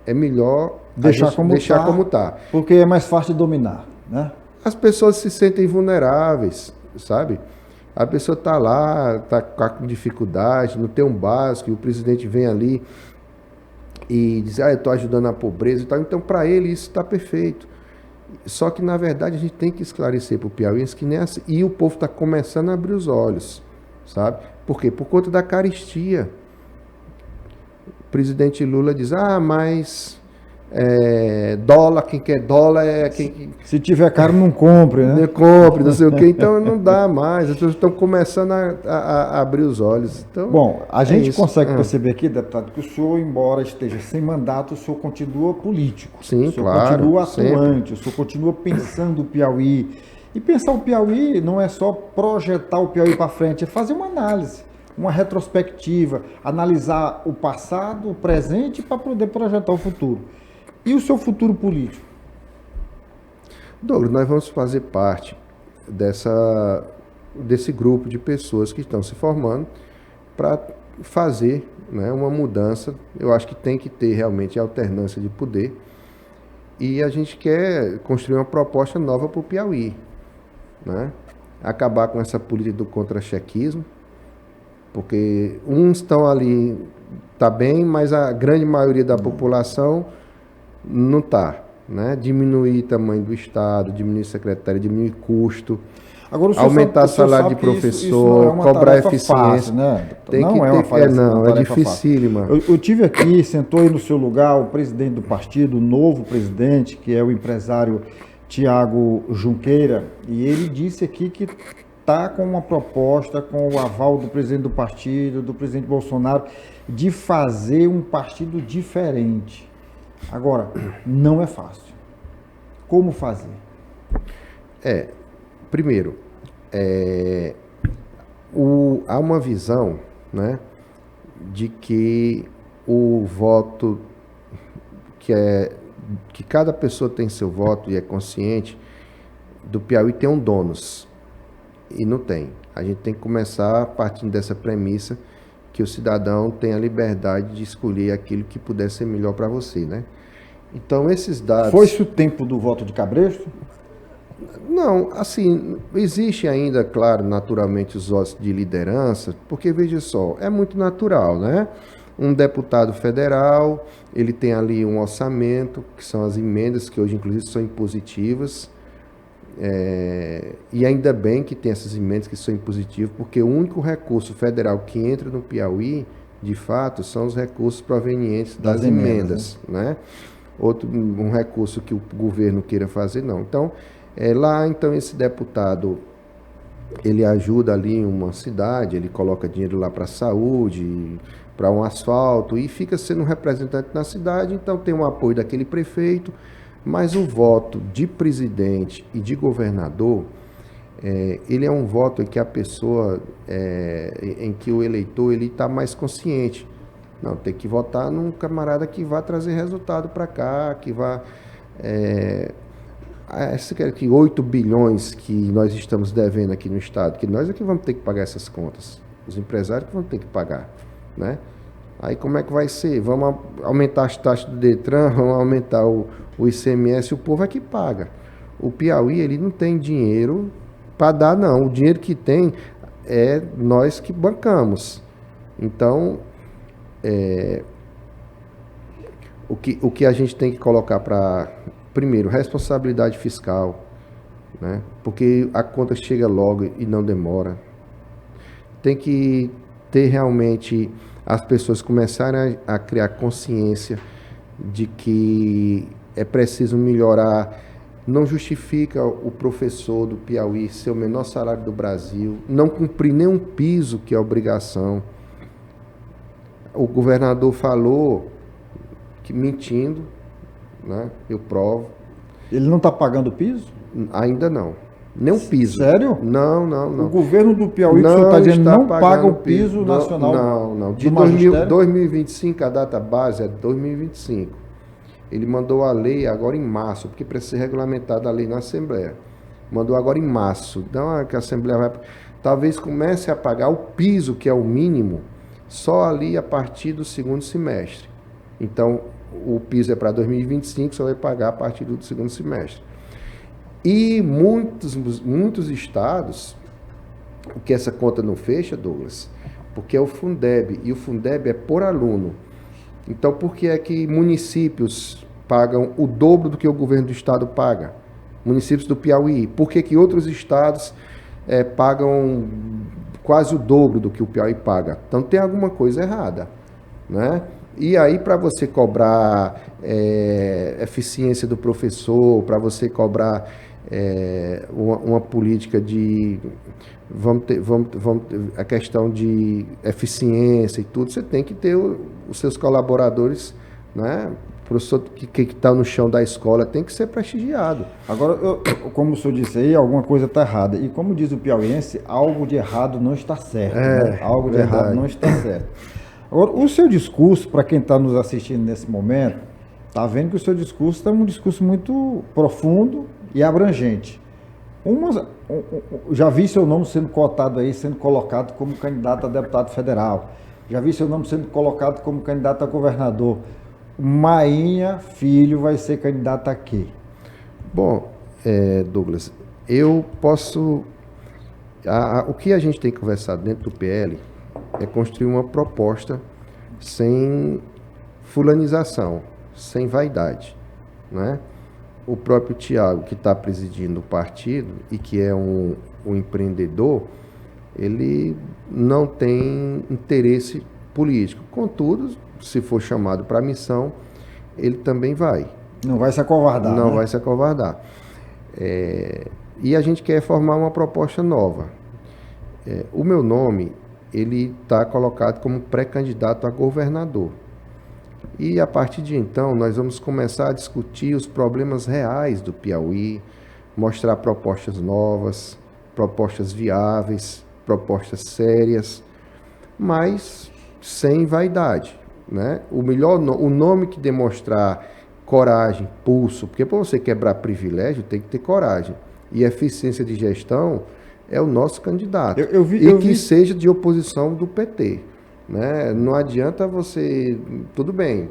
Speaker 2: é melhor
Speaker 1: deixar como
Speaker 2: está.
Speaker 1: Porque é mais fácil de dominar, né?
Speaker 2: As pessoas se sentem vulneráveis, sabe? A pessoa está lá, está com dificuldade, não tem um básico, e o presidente vem ali e diz, eu estou ajudando a pobreza e tal. Então, para ele, isso está perfeito. Só que, na verdade, a gente tem que esclarecer para o piauiense que nem assim. E o povo está começando a abrir os olhos, sabe? Por quê? Por conta da carestia. O presidente Lula diz, mas dólar, quem quer dólar é quem...
Speaker 1: Se tiver caro, não compre, né?
Speaker 2: Não compre, não sei o quê. Então, não dá mais. As pessoas estão começando a abrir os olhos. Então,
Speaker 1: bom, a gente consegue perceber aqui, deputado, que o senhor, embora esteja sem mandato, o senhor continua político.
Speaker 2: Sim,
Speaker 1: o senhor
Speaker 2: claro,
Speaker 1: continua atuante,
Speaker 2: sempre.
Speaker 1: o senhor continua pensando o Piauí. E pensar o Piauí não é só projetar o Piauí para frente, é fazer uma análise, uma retrospectiva, analisar o passado, o presente, para poder projetar o futuro. E o seu futuro político?
Speaker 2: Douglas, nós vamos fazer parte desse grupo de pessoas que estão se formando para fazer, né, uma mudança. Eu acho que tem que ter realmente alternância de poder. E a gente quer construir uma proposta nova para o Piauí, né? Acabar com essa política do contra-chequismo, porque uns estão ali, tá bem, mas a grande maioria da população não está, né? Diminuir o tamanho do Estado, diminuir secretário, diminuir custo,
Speaker 1: agora,
Speaker 2: aumentar o salário de professor, cobrar eficiência.
Speaker 1: Fácil, né?
Speaker 2: Tem
Speaker 1: não
Speaker 2: que
Speaker 1: é uma
Speaker 2: ter, não, é dificílima.
Speaker 1: Eu tive aqui, sentou aí no seu lugar o presidente do partido, o novo presidente, que é o empresário Tiago Junqueira, e ele disse aqui que está com uma proposta, com o aval do presidente do partido, do presidente Bolsonaro, de fazer um partido diferente. Agora, não é fácil. Como fazer?
Speaker 2: Primeiro, há uma visão, né, de que o voto, que cada pessoa tem seu voto e é consciente, do Piauí tem um donos, e não tem. A gente tem que começar partindo dessa premissa que o cidadão tem a liberdade de escolher aquilo que puder ser melhor para você, né? Então, esses dados...
Speaker 1: Foi-se o tempo do voto de cabresto?
Speaker 2: Não, assim, existe ainda, claro, naturalmente os votos de liderança, porque, veja só, é muito natural, né? Um deputado federal, ele tem ali um orçamento, que são as emendas, que hoje, inclusive, são impositivas, e ainda bem que tem essas emendas que são impositivas, porque o único recurso federal que entra no Piauí, de fato, são os recursos provenientes das emendas, né? Um recurso que o governo queira fazer, não. Então, então esse deputado, ele ajuda ali em uma cidade, ele coloca dinheiro lá para a saúde, para um asfalto, e fica sendo um representante na cidade, então tem o apoio daquele prefeito, mas o voto de presidente e de governador, ele é um voto em que a pessoa, em que o eleitor, ele está mais consciente. Não, tem que votar num camarada que vai trazer resultado para cá, que vai... Você quer que 8 bilhões que nós estamos devendo aqui no Estado, que nós é que vamos ter que pagar essas contas, os empresários que vão ter que pagar, né? Aí como é que vai ser? Vamos aumentar as taxas do Detran, vamos aumentar o ICMS, o povo é que paga. O Piauí, ele não tem dinheiro para dar, não. O dinheiro que tem é nós que bancamos. Então, o que a gente tem que colocar para, primeiro, responsabilidade fiscal, né? Porque a conta chega logo e não demora. Tem que ter realmente as pessoas começarem a criar consciência de que é preciso melhorar. Não justifica o professor do Piauí ser o menor salário do Brasil, não cumprir nenhum piso que é obrigação. O governador falou que mentindo, né? Eu provo.
Speaker 1: Ele não está pagando o piso?
Speaker 2: Ainda não. Nem um piso.
Speaker 1: Sério?
Speaker 2: Não.
Speaker 1: O governo do Piauí, que o senhor está dizendo, não paga o piso nacional?
Speaker 2: Não. De 2025, a data base é 2025. Ele mandou a lei agora em março, porque precisa ser regulamentada a lei na Assembleia. Mandou agora em março. Então, que a Assembleia vai... Talvez comece a pagar o piso, que é o mínimo, só ali a partir do segundo semestre. Então, o piso é para 2025, só vai pagar a partir do segundo semestre. E muitos estados, que essa conta não fecha, Douglas, porque é o Fundeb, e o Fundeb é por aluno. Então, por que é que municípios pagam o dobro do que o governo do estado paga? Municípios do Piauí. Por que outros estados pagam quase o dobro do que o Piauí paga? Então, tem alguma coisa errada, né? E aí, para você cobrar eficiência do professor, para você cobrar uma política de... Vamos ter a questão de eficiência e tudo, você tem que ter os seus colaboradores, né? O professor que está no chão da escola tem que ser prestigiado.
Speaker 1: Agora, como o senhor disse aí, alguma coisa está errada. E como diz o piauiense, algo de errado não está certo. Né? Algo de errado não está certo. Agora, o seu discurso, para quem está nos assistindo nesse momento, está vendo que o seu discurso é um discurso muito profundo e abrangente. Já vi seu nome sendo cotado aí, sendo colocado como candidato a deputado federal. Já vi seu nome sendo colocado como candidato a governador. Mainha Filho vai ser candidato a quê?
Speaker 2: Bom, Douglas, eu posso... o que a gente tem que conversar dentro do PL é construir uma proposta sem fulanização, sem vaidade, né? O próprio Tiago, que está presidindo o partido e que é um empreendedor, ele não tem interesse político. Contudo, se for chamado para a missão, ele também vai.
Speaker 1: Não vai se acovardar.
Speaker 2: Não vai se acovardar. E a gente quer formar uma proposta nova. O meu nome, ele está colocado como pré-candidato a governador. E a partir de então, nós vamos começar a discutir os problemas reais do Piauí, mostrar propostas novas, propostas viáveis, propostas sérias, mas sem vaidade, né? O nome que demonstrar coragem, pulso, porque para você quebrar privilégio tem que ter coragem. E eficiência de gestão é o nosso candidato. Que seja de oposição do PT. Né? Não adianta você... Tudo bem,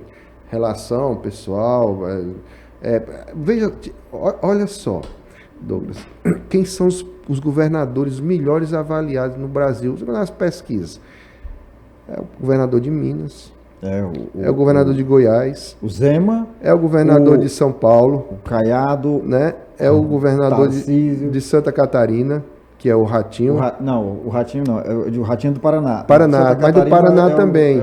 Speaker 2: relação pessoal... veja, olha só, Douglas, quem são os governadores melhores avaliados no Brasil nas pesquisas? É o governador de Minas, é o governador de Goiás,
Speaker 1: o Zema,
Speaker 2: é o governador de São Paulo,
Speaker 1: o Caiado,
Speaker 2: né? É o governador de Santa Catarina, que é o Ratinho.
Speaker 1: O Ratinho não, é o Ratinho do Paraná.
Speaker 2: Mas do Paraná também.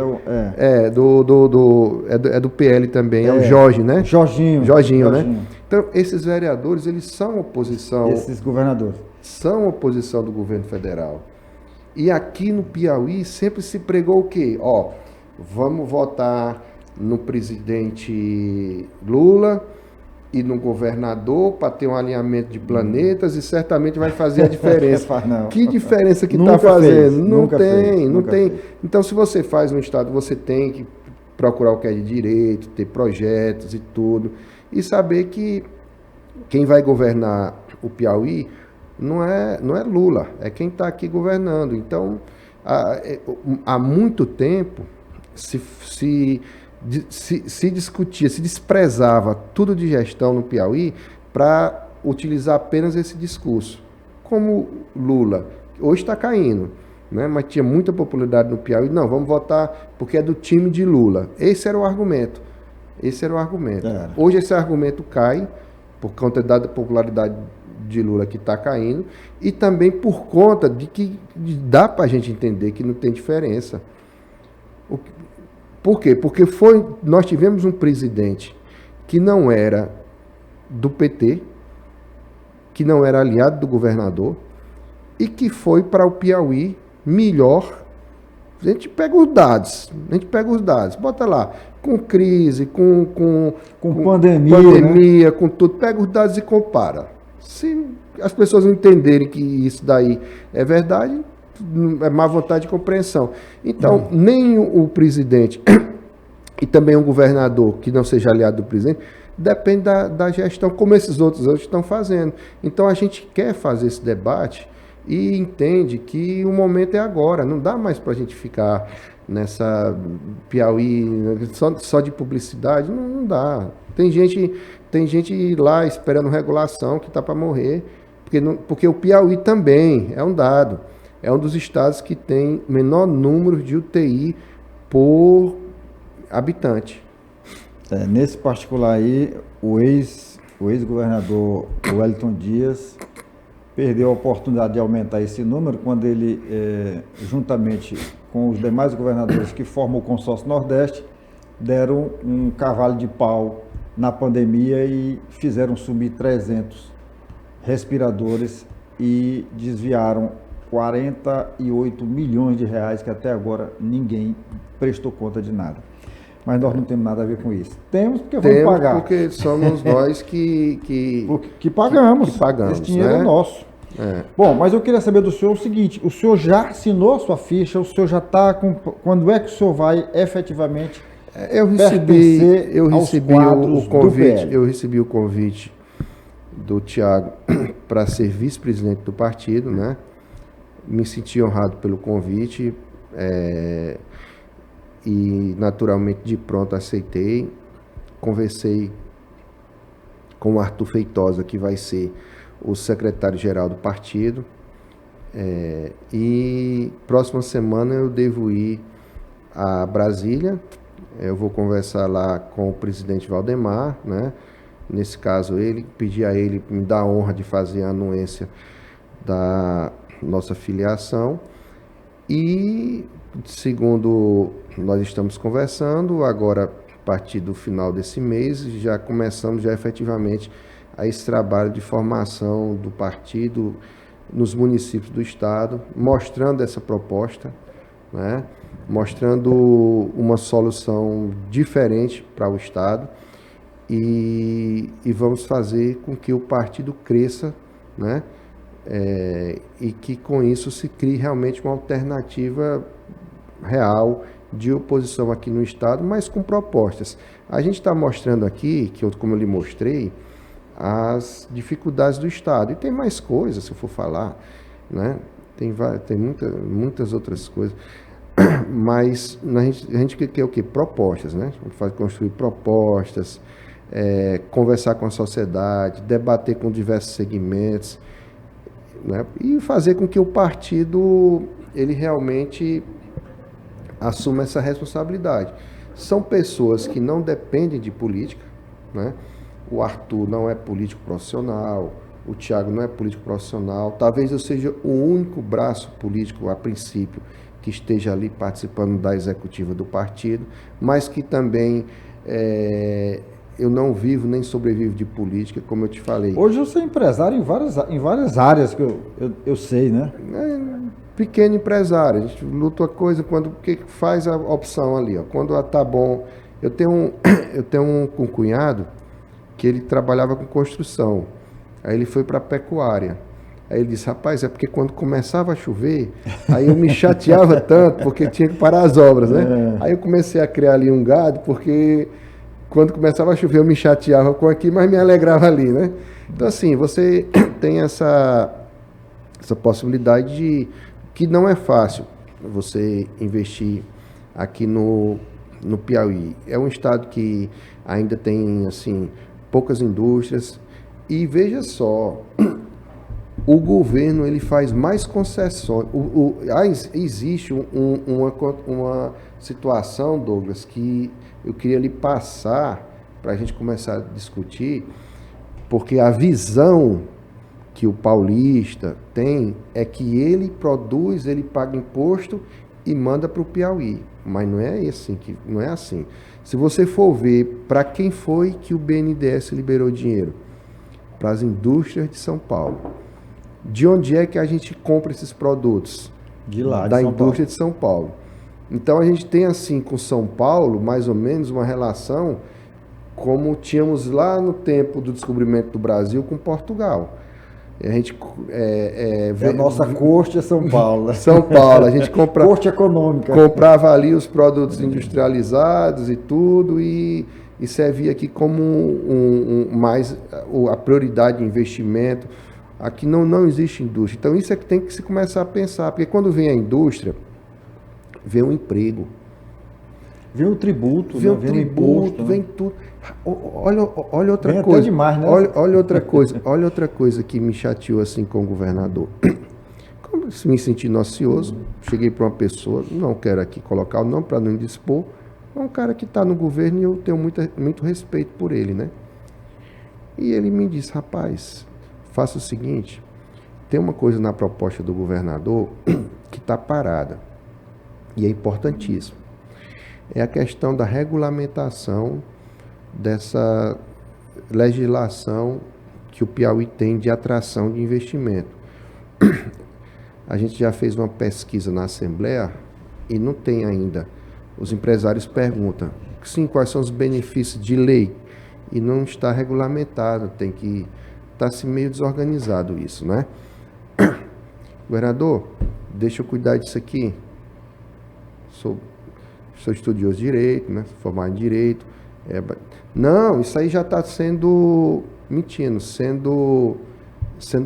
Speaker 2: Do PL também, é o Jorge, né? Jorginho, né? Então, esses vereadores, eles são oposição.
Speaker 1: Esses governadores.
Speaker 2: São oposição do governo federal. E aqui no Piauí sempre se pregou o quê? Vamos votar no presidente Lula e no governador para ter um alinhamento de planetas e certamente vai fazer a diferença. Que diferença que está fazendo? Não tem. Então, se você faz um estado, você tem que procurar o que é de direito, ter projetos e tudo, e saber que quem vai governar o Piauí não é Lula, é quem está aqui governando. Então, há muito tempo se discutia, se desprezava tudo de gestão no Piauí para utilizar apenas esse discurso. Como Lula, hoje está caindo, né? Mas tinha muita popularidade no Piauí. Não, vamos votar porque é do time de Lula. Esse era o argumento. Hoje esse argumento cai por conta da popularidade de Lula que está caindo e também por conta de que dá para a gente entender que não tem diferença. Por quê? Porque nós tivemos um presidente que não era do PT, que não era aliado do governador e que foi para o Piauí melhor. A gente pega os dados, bota lá, com crise, com pandemia, né? Com tudo, pega os dados e compara. Se as pessoas não entenderem que isso daí é verdade, é má vontade de compreensão. Então, nem o presidente e também um governador que não seja aliado do presidente, depende da gestão, como esses outros estão fazendo. Então, a gente quer fazer esse debate e entende que o momento é agora. Não dá mais para a gente ficar nessa Piauí só de publicidade. Não dá. Tem gente lá esperando regulação que está para morrer. Porque o Piauí também é um dado. É um dos estados que tem menor número de UTI por habitante.
Speaker 1: Nesse particular aí, o ex-governador Wellington Dias perdeu a oportunidade de aumentar esse número quando ele, juntamente com os demais governadores que formam o Consórcio Nordeste, deram um cavalo de pau na pandemia e fizeram sumir 300 respiradores e desviaram 48 milhões de reais que até agora ninguém prestou conta de nada. Mas nós não temos nada a ver com isso. Temos porque vamos pagar.
Speaker 2: Porque somos nós que
Speaker 1: pagamos.
Speaker 2: Que pagamos.
Speaker 1: Esse dinheiro é nosso. Bom, mas eu queria saber do senhor o seguinte, o senhor já assinou a sua ficha, o senhor já está com... Quando é que o senhor vai efetivamente
Speaker 2: eu recebi o convite, eu recebi o convite do Thiago para ser vice-presidente do partido, né? Me senti honrado pelo convite, e naturalmente de pronto aceitei. Conversei com o Arthur Feitosa, que vai ser o secretário-geral do partido, e próxima semana eu devo ir a Brasília. Eu vou conversar lá com o presidente Valdemar, né? Nesse caso, pedir a ele me dar a honra de fazer a anuência da nossa filiação. E, segundo nós estamos conversando, agora, a partir do final desse mês, já começamos efetivamente a esse trabalho de formação do partido nos municípios do estado, mostrando essa proposta, né? Mostrando uma solução diferente para o estado e vamos fazer com que o partido cresça, né? E que com isso se crie realmente uma alternativa real de oposição aqui no estado, mas com propostas. A gente está mostrando aqui, como eu lhe mostrei, as dificuldades do estado. E tem mais coisas, se eu for falar, né? Tem muitas outras coisas. Mas a gente quer o quê? Propostas, né? A gente vai construir propostas, conversar com a sociedade, debater com diversos segmentos, né? E fazer com que o partido ele realmente assuma essa responsabilidade. São pessoas que não dependem de política, né? O Arthur não é político profissional, o Thiago não é político profissional. Talvez eu seja o único braço político, a princípio, que esteja ali participando da executiva do partido, mas que também eu não vivo nem sobrevivo de política, como eu te falei.
Speaker 1: Hoje eu sou empresário em várias áreas que eu sei, né?
Speaker 2: Pequeno empresário, a gente luta uma coisa, que faz a opção ali, ó, quando tá bom. Eu tenho um cunhado que ele trabalhava com construção, aí ele foi para pecuária. Aí ele disse, rapaz, é porque quando começava a chover, aí eu me chateava tanto, porque tinha que parar as obras, né? Aí eu comecei a criar ali um gado, porque quando começava a chover eu me chateava com aqui, mas me alegrava ali, né? Então assim, você tem essa possibilidade de que não é fácil você investir aqui no Piauí. É um estado que ainda tem assim poucas indústrias e veja só, o governo ele faz mais concessões. Existe uma situação, Douglas, que eu queria lhe passar para a gente começar a discutir, porque a visão que o paulista tem é que ele produz, ele paga imposto e manda para o Piauí. Mas não é assim, não é assim. Se você for ver para quem foi que o BNDES liberou dinheiro, para as indústrias de São Paulo. De onde é que a gente compra esses produtos?
Speaker 1: De lá,
Speaker 2: da indústria de São Paulo. Então a gente tem assim com São Paulo, mais ou menos, uma relação como tínhamos lá no tempo do descobrimento do Brasil com Portugal. A gente
Speaker 1: a nossa corte é São Paulo.
Speaker 2: São Paulo, a gente
Speaker 1: corte econômica.
Speaker 2: Comprava ali os produtos industrializados e tudo e servia aqui como mais a prioridade de investimento. Aqui não existe indústria. Então isso é que tem que se começar a pensar, porque quando vem a indústria, vem o emprego.
Speaker 1: Vem o tributo,
Speaker 2: vem
Speaker 1: né?
Speaker 2: o tributo, vem tudo. Olha outra
Speaker 1: vem
Speaker 2: coisa.
Speaker 1: Até demais, né?
Speaker 2: Olha outra coisa que me chateou assim com o governador. Como eu me senti ocioso, cheguei para uma pessoa, não quero aqui colocar o nome para não indispor, é um cara que está no governo e eu tenho muito respeito por ele, né? E ele me disse, rapaz, faça o seguinte, tem uma coisa na proposta do governador que está parada e é importantíssimo. É a questão da regulamentação dessa legislação que o Piauí tem de atração de investimento. A gente já fez uma pesquisa na Assembleia e não tem ainda. Os empresários perguntam, sim, quais são os benefícios de lei? E não está regulamentado, tem que estar assim, meio desorganizado isso, né? Governador, deixa eu cuidar disso aqui. Sou estudioso de Direito, né? Formado em Direito. Não, isso aí já está sendo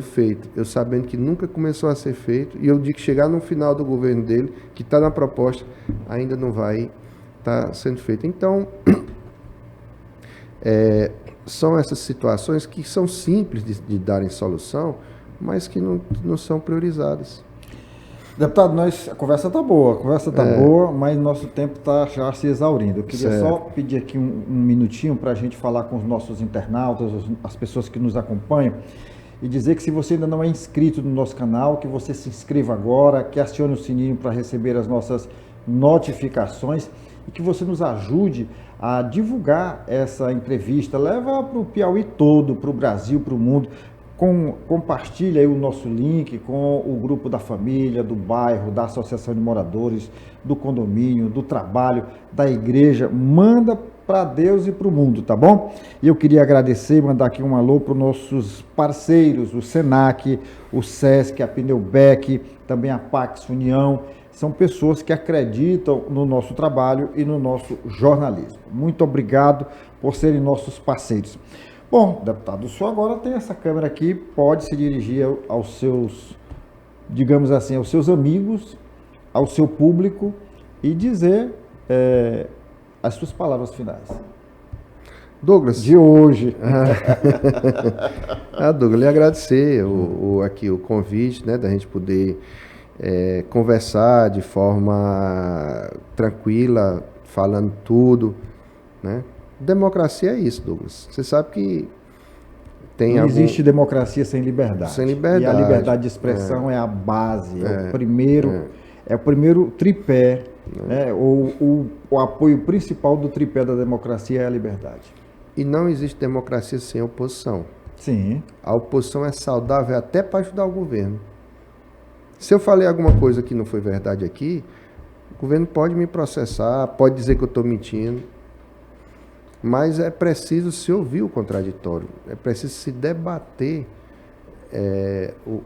Speaker 2: feito. Eu sabendo que nunca começou a ser feito, e eu digo que chegar no final do governo dele, que está na proposta, ainda não vai estar sendo feito. Então, são essas situações que são simples de darem solução, mas que não são priorizadas.
Speaker 1: Deputado, a conversa está boa, mas nosso tempo está já se exaurindo. Eu queria só pedir aqui um minutinho para a gente falar com os nossos internautas, as pessoas que nos acompanham, e dizer que se você ainda não é inscrito no nosso canal, que você se inscreva agora, que acione o sininho para receber as nossas notificações e que você nos ajude a divulgar essa entrevista. Leva para o Piauí todo, para o Brasil, para o mundo. Compartilha aí o nosso link com o grupo da família, do bairro, da associação de moradores, do condomínio, do trabalho, da igreja. Manda para Deus e para o mundo, tá bom? E eu queria agradecer e mandar aqui um alô para os nossos parceiros, o Senac, o Sesc, a Pneubec, também a Pax União. São pessoas que acreditam no nosso trabalho e no nosso jornalismo. Muito obrigado por serem nossos parceiros. Bom, deputado, o senhor agora tem essa câmera aqui, pode se dirigir aos seus, digamos assim, aos seus amigos, ao seu público e dizer as suas palavras finais.
Speaker 2: Douglas.
Speaker 1: De hoje.
Speaker 2: Douglas, lhe agradecer aqui o convite, né, da gente poder conversar de forma tranquila, falando tudo, né? Democracia é isso, Douglas. Você sabe que
Speaker 1: não existe democracia sem liberdade.
Speaker 2: Sem liberdade.
Speaker 1: E a liberdade de expressão é a base, é o primeiro tripé, né? O apoio principal do tripé da democracia é a liberdade.
Speaker 2: E não existe democracia sem oposição.
Speaker 1: Sim.
Speaker 2: A oposição é saudável até para ajudar o governo. Se eu falei alguma coisa que não foi verdade aqui, o governo pode me processar, pode dizer que eu estou mentindo. Mas é preciso se ouvir o contraditório, é preciso se debater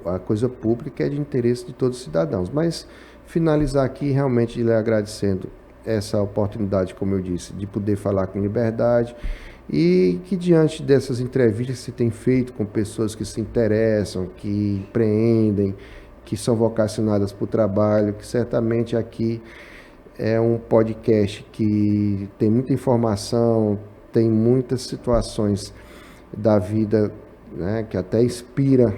Speaker 2: a coisa pública que é de interesse de todos os cidadãos. Mas finalizar aqui realmente lhe agradecendo essa oportunidade, como eu disse, de poder falar com liberdade, e que diante dessas entrevistas que se tem feito com pessoas que se interessam, que empreendem, que são vocacionadas para o trabalho, que certamente aqui é um podcast que tem muita informação, tem muitas situações da vida, né, que até inspira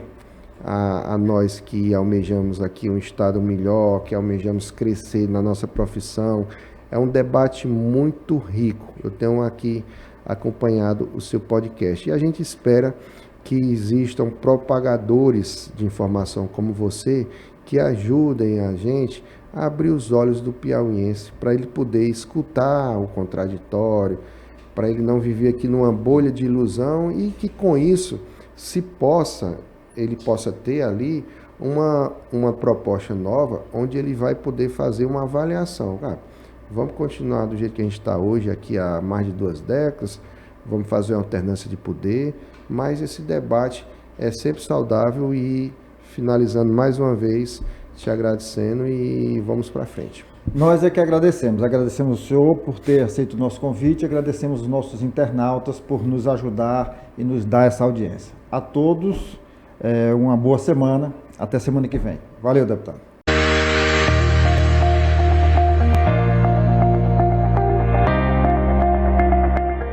Speaker 2: a nós que almejamos aqui um estado melhor, que almejamos crescer na nossa profissão. É um debate muito rico. Eu tenho aqui acompanhado o seu podcast e a gente espera que existam propagadores de informação como você, que ajudem a gente a abrir os olhos do piauiense para ele poder escutar o contraditório, para ele não viver aqui numa bolha de ilusão, e que com isso ele possa ter ali uma proposta nova, onde ele vai poder fazer uma avaliação. Vamos continuar do jeito que a gente está hoje, aqui há mais de 2 décadas, vamos fazer uma alternância de poder, mas esse debate é sempre saudável. E finalizando mais uma vez, te agradecendo, e vamos para frente.
Speaker 1: Nós é que agradecemos o senhor por ter aceito o nosso convite, agradecemos os nossos internautas por nos ajudar e nos dar essa audiência. A todos, uma boa semana, até semana que vem. Valeu, deputado.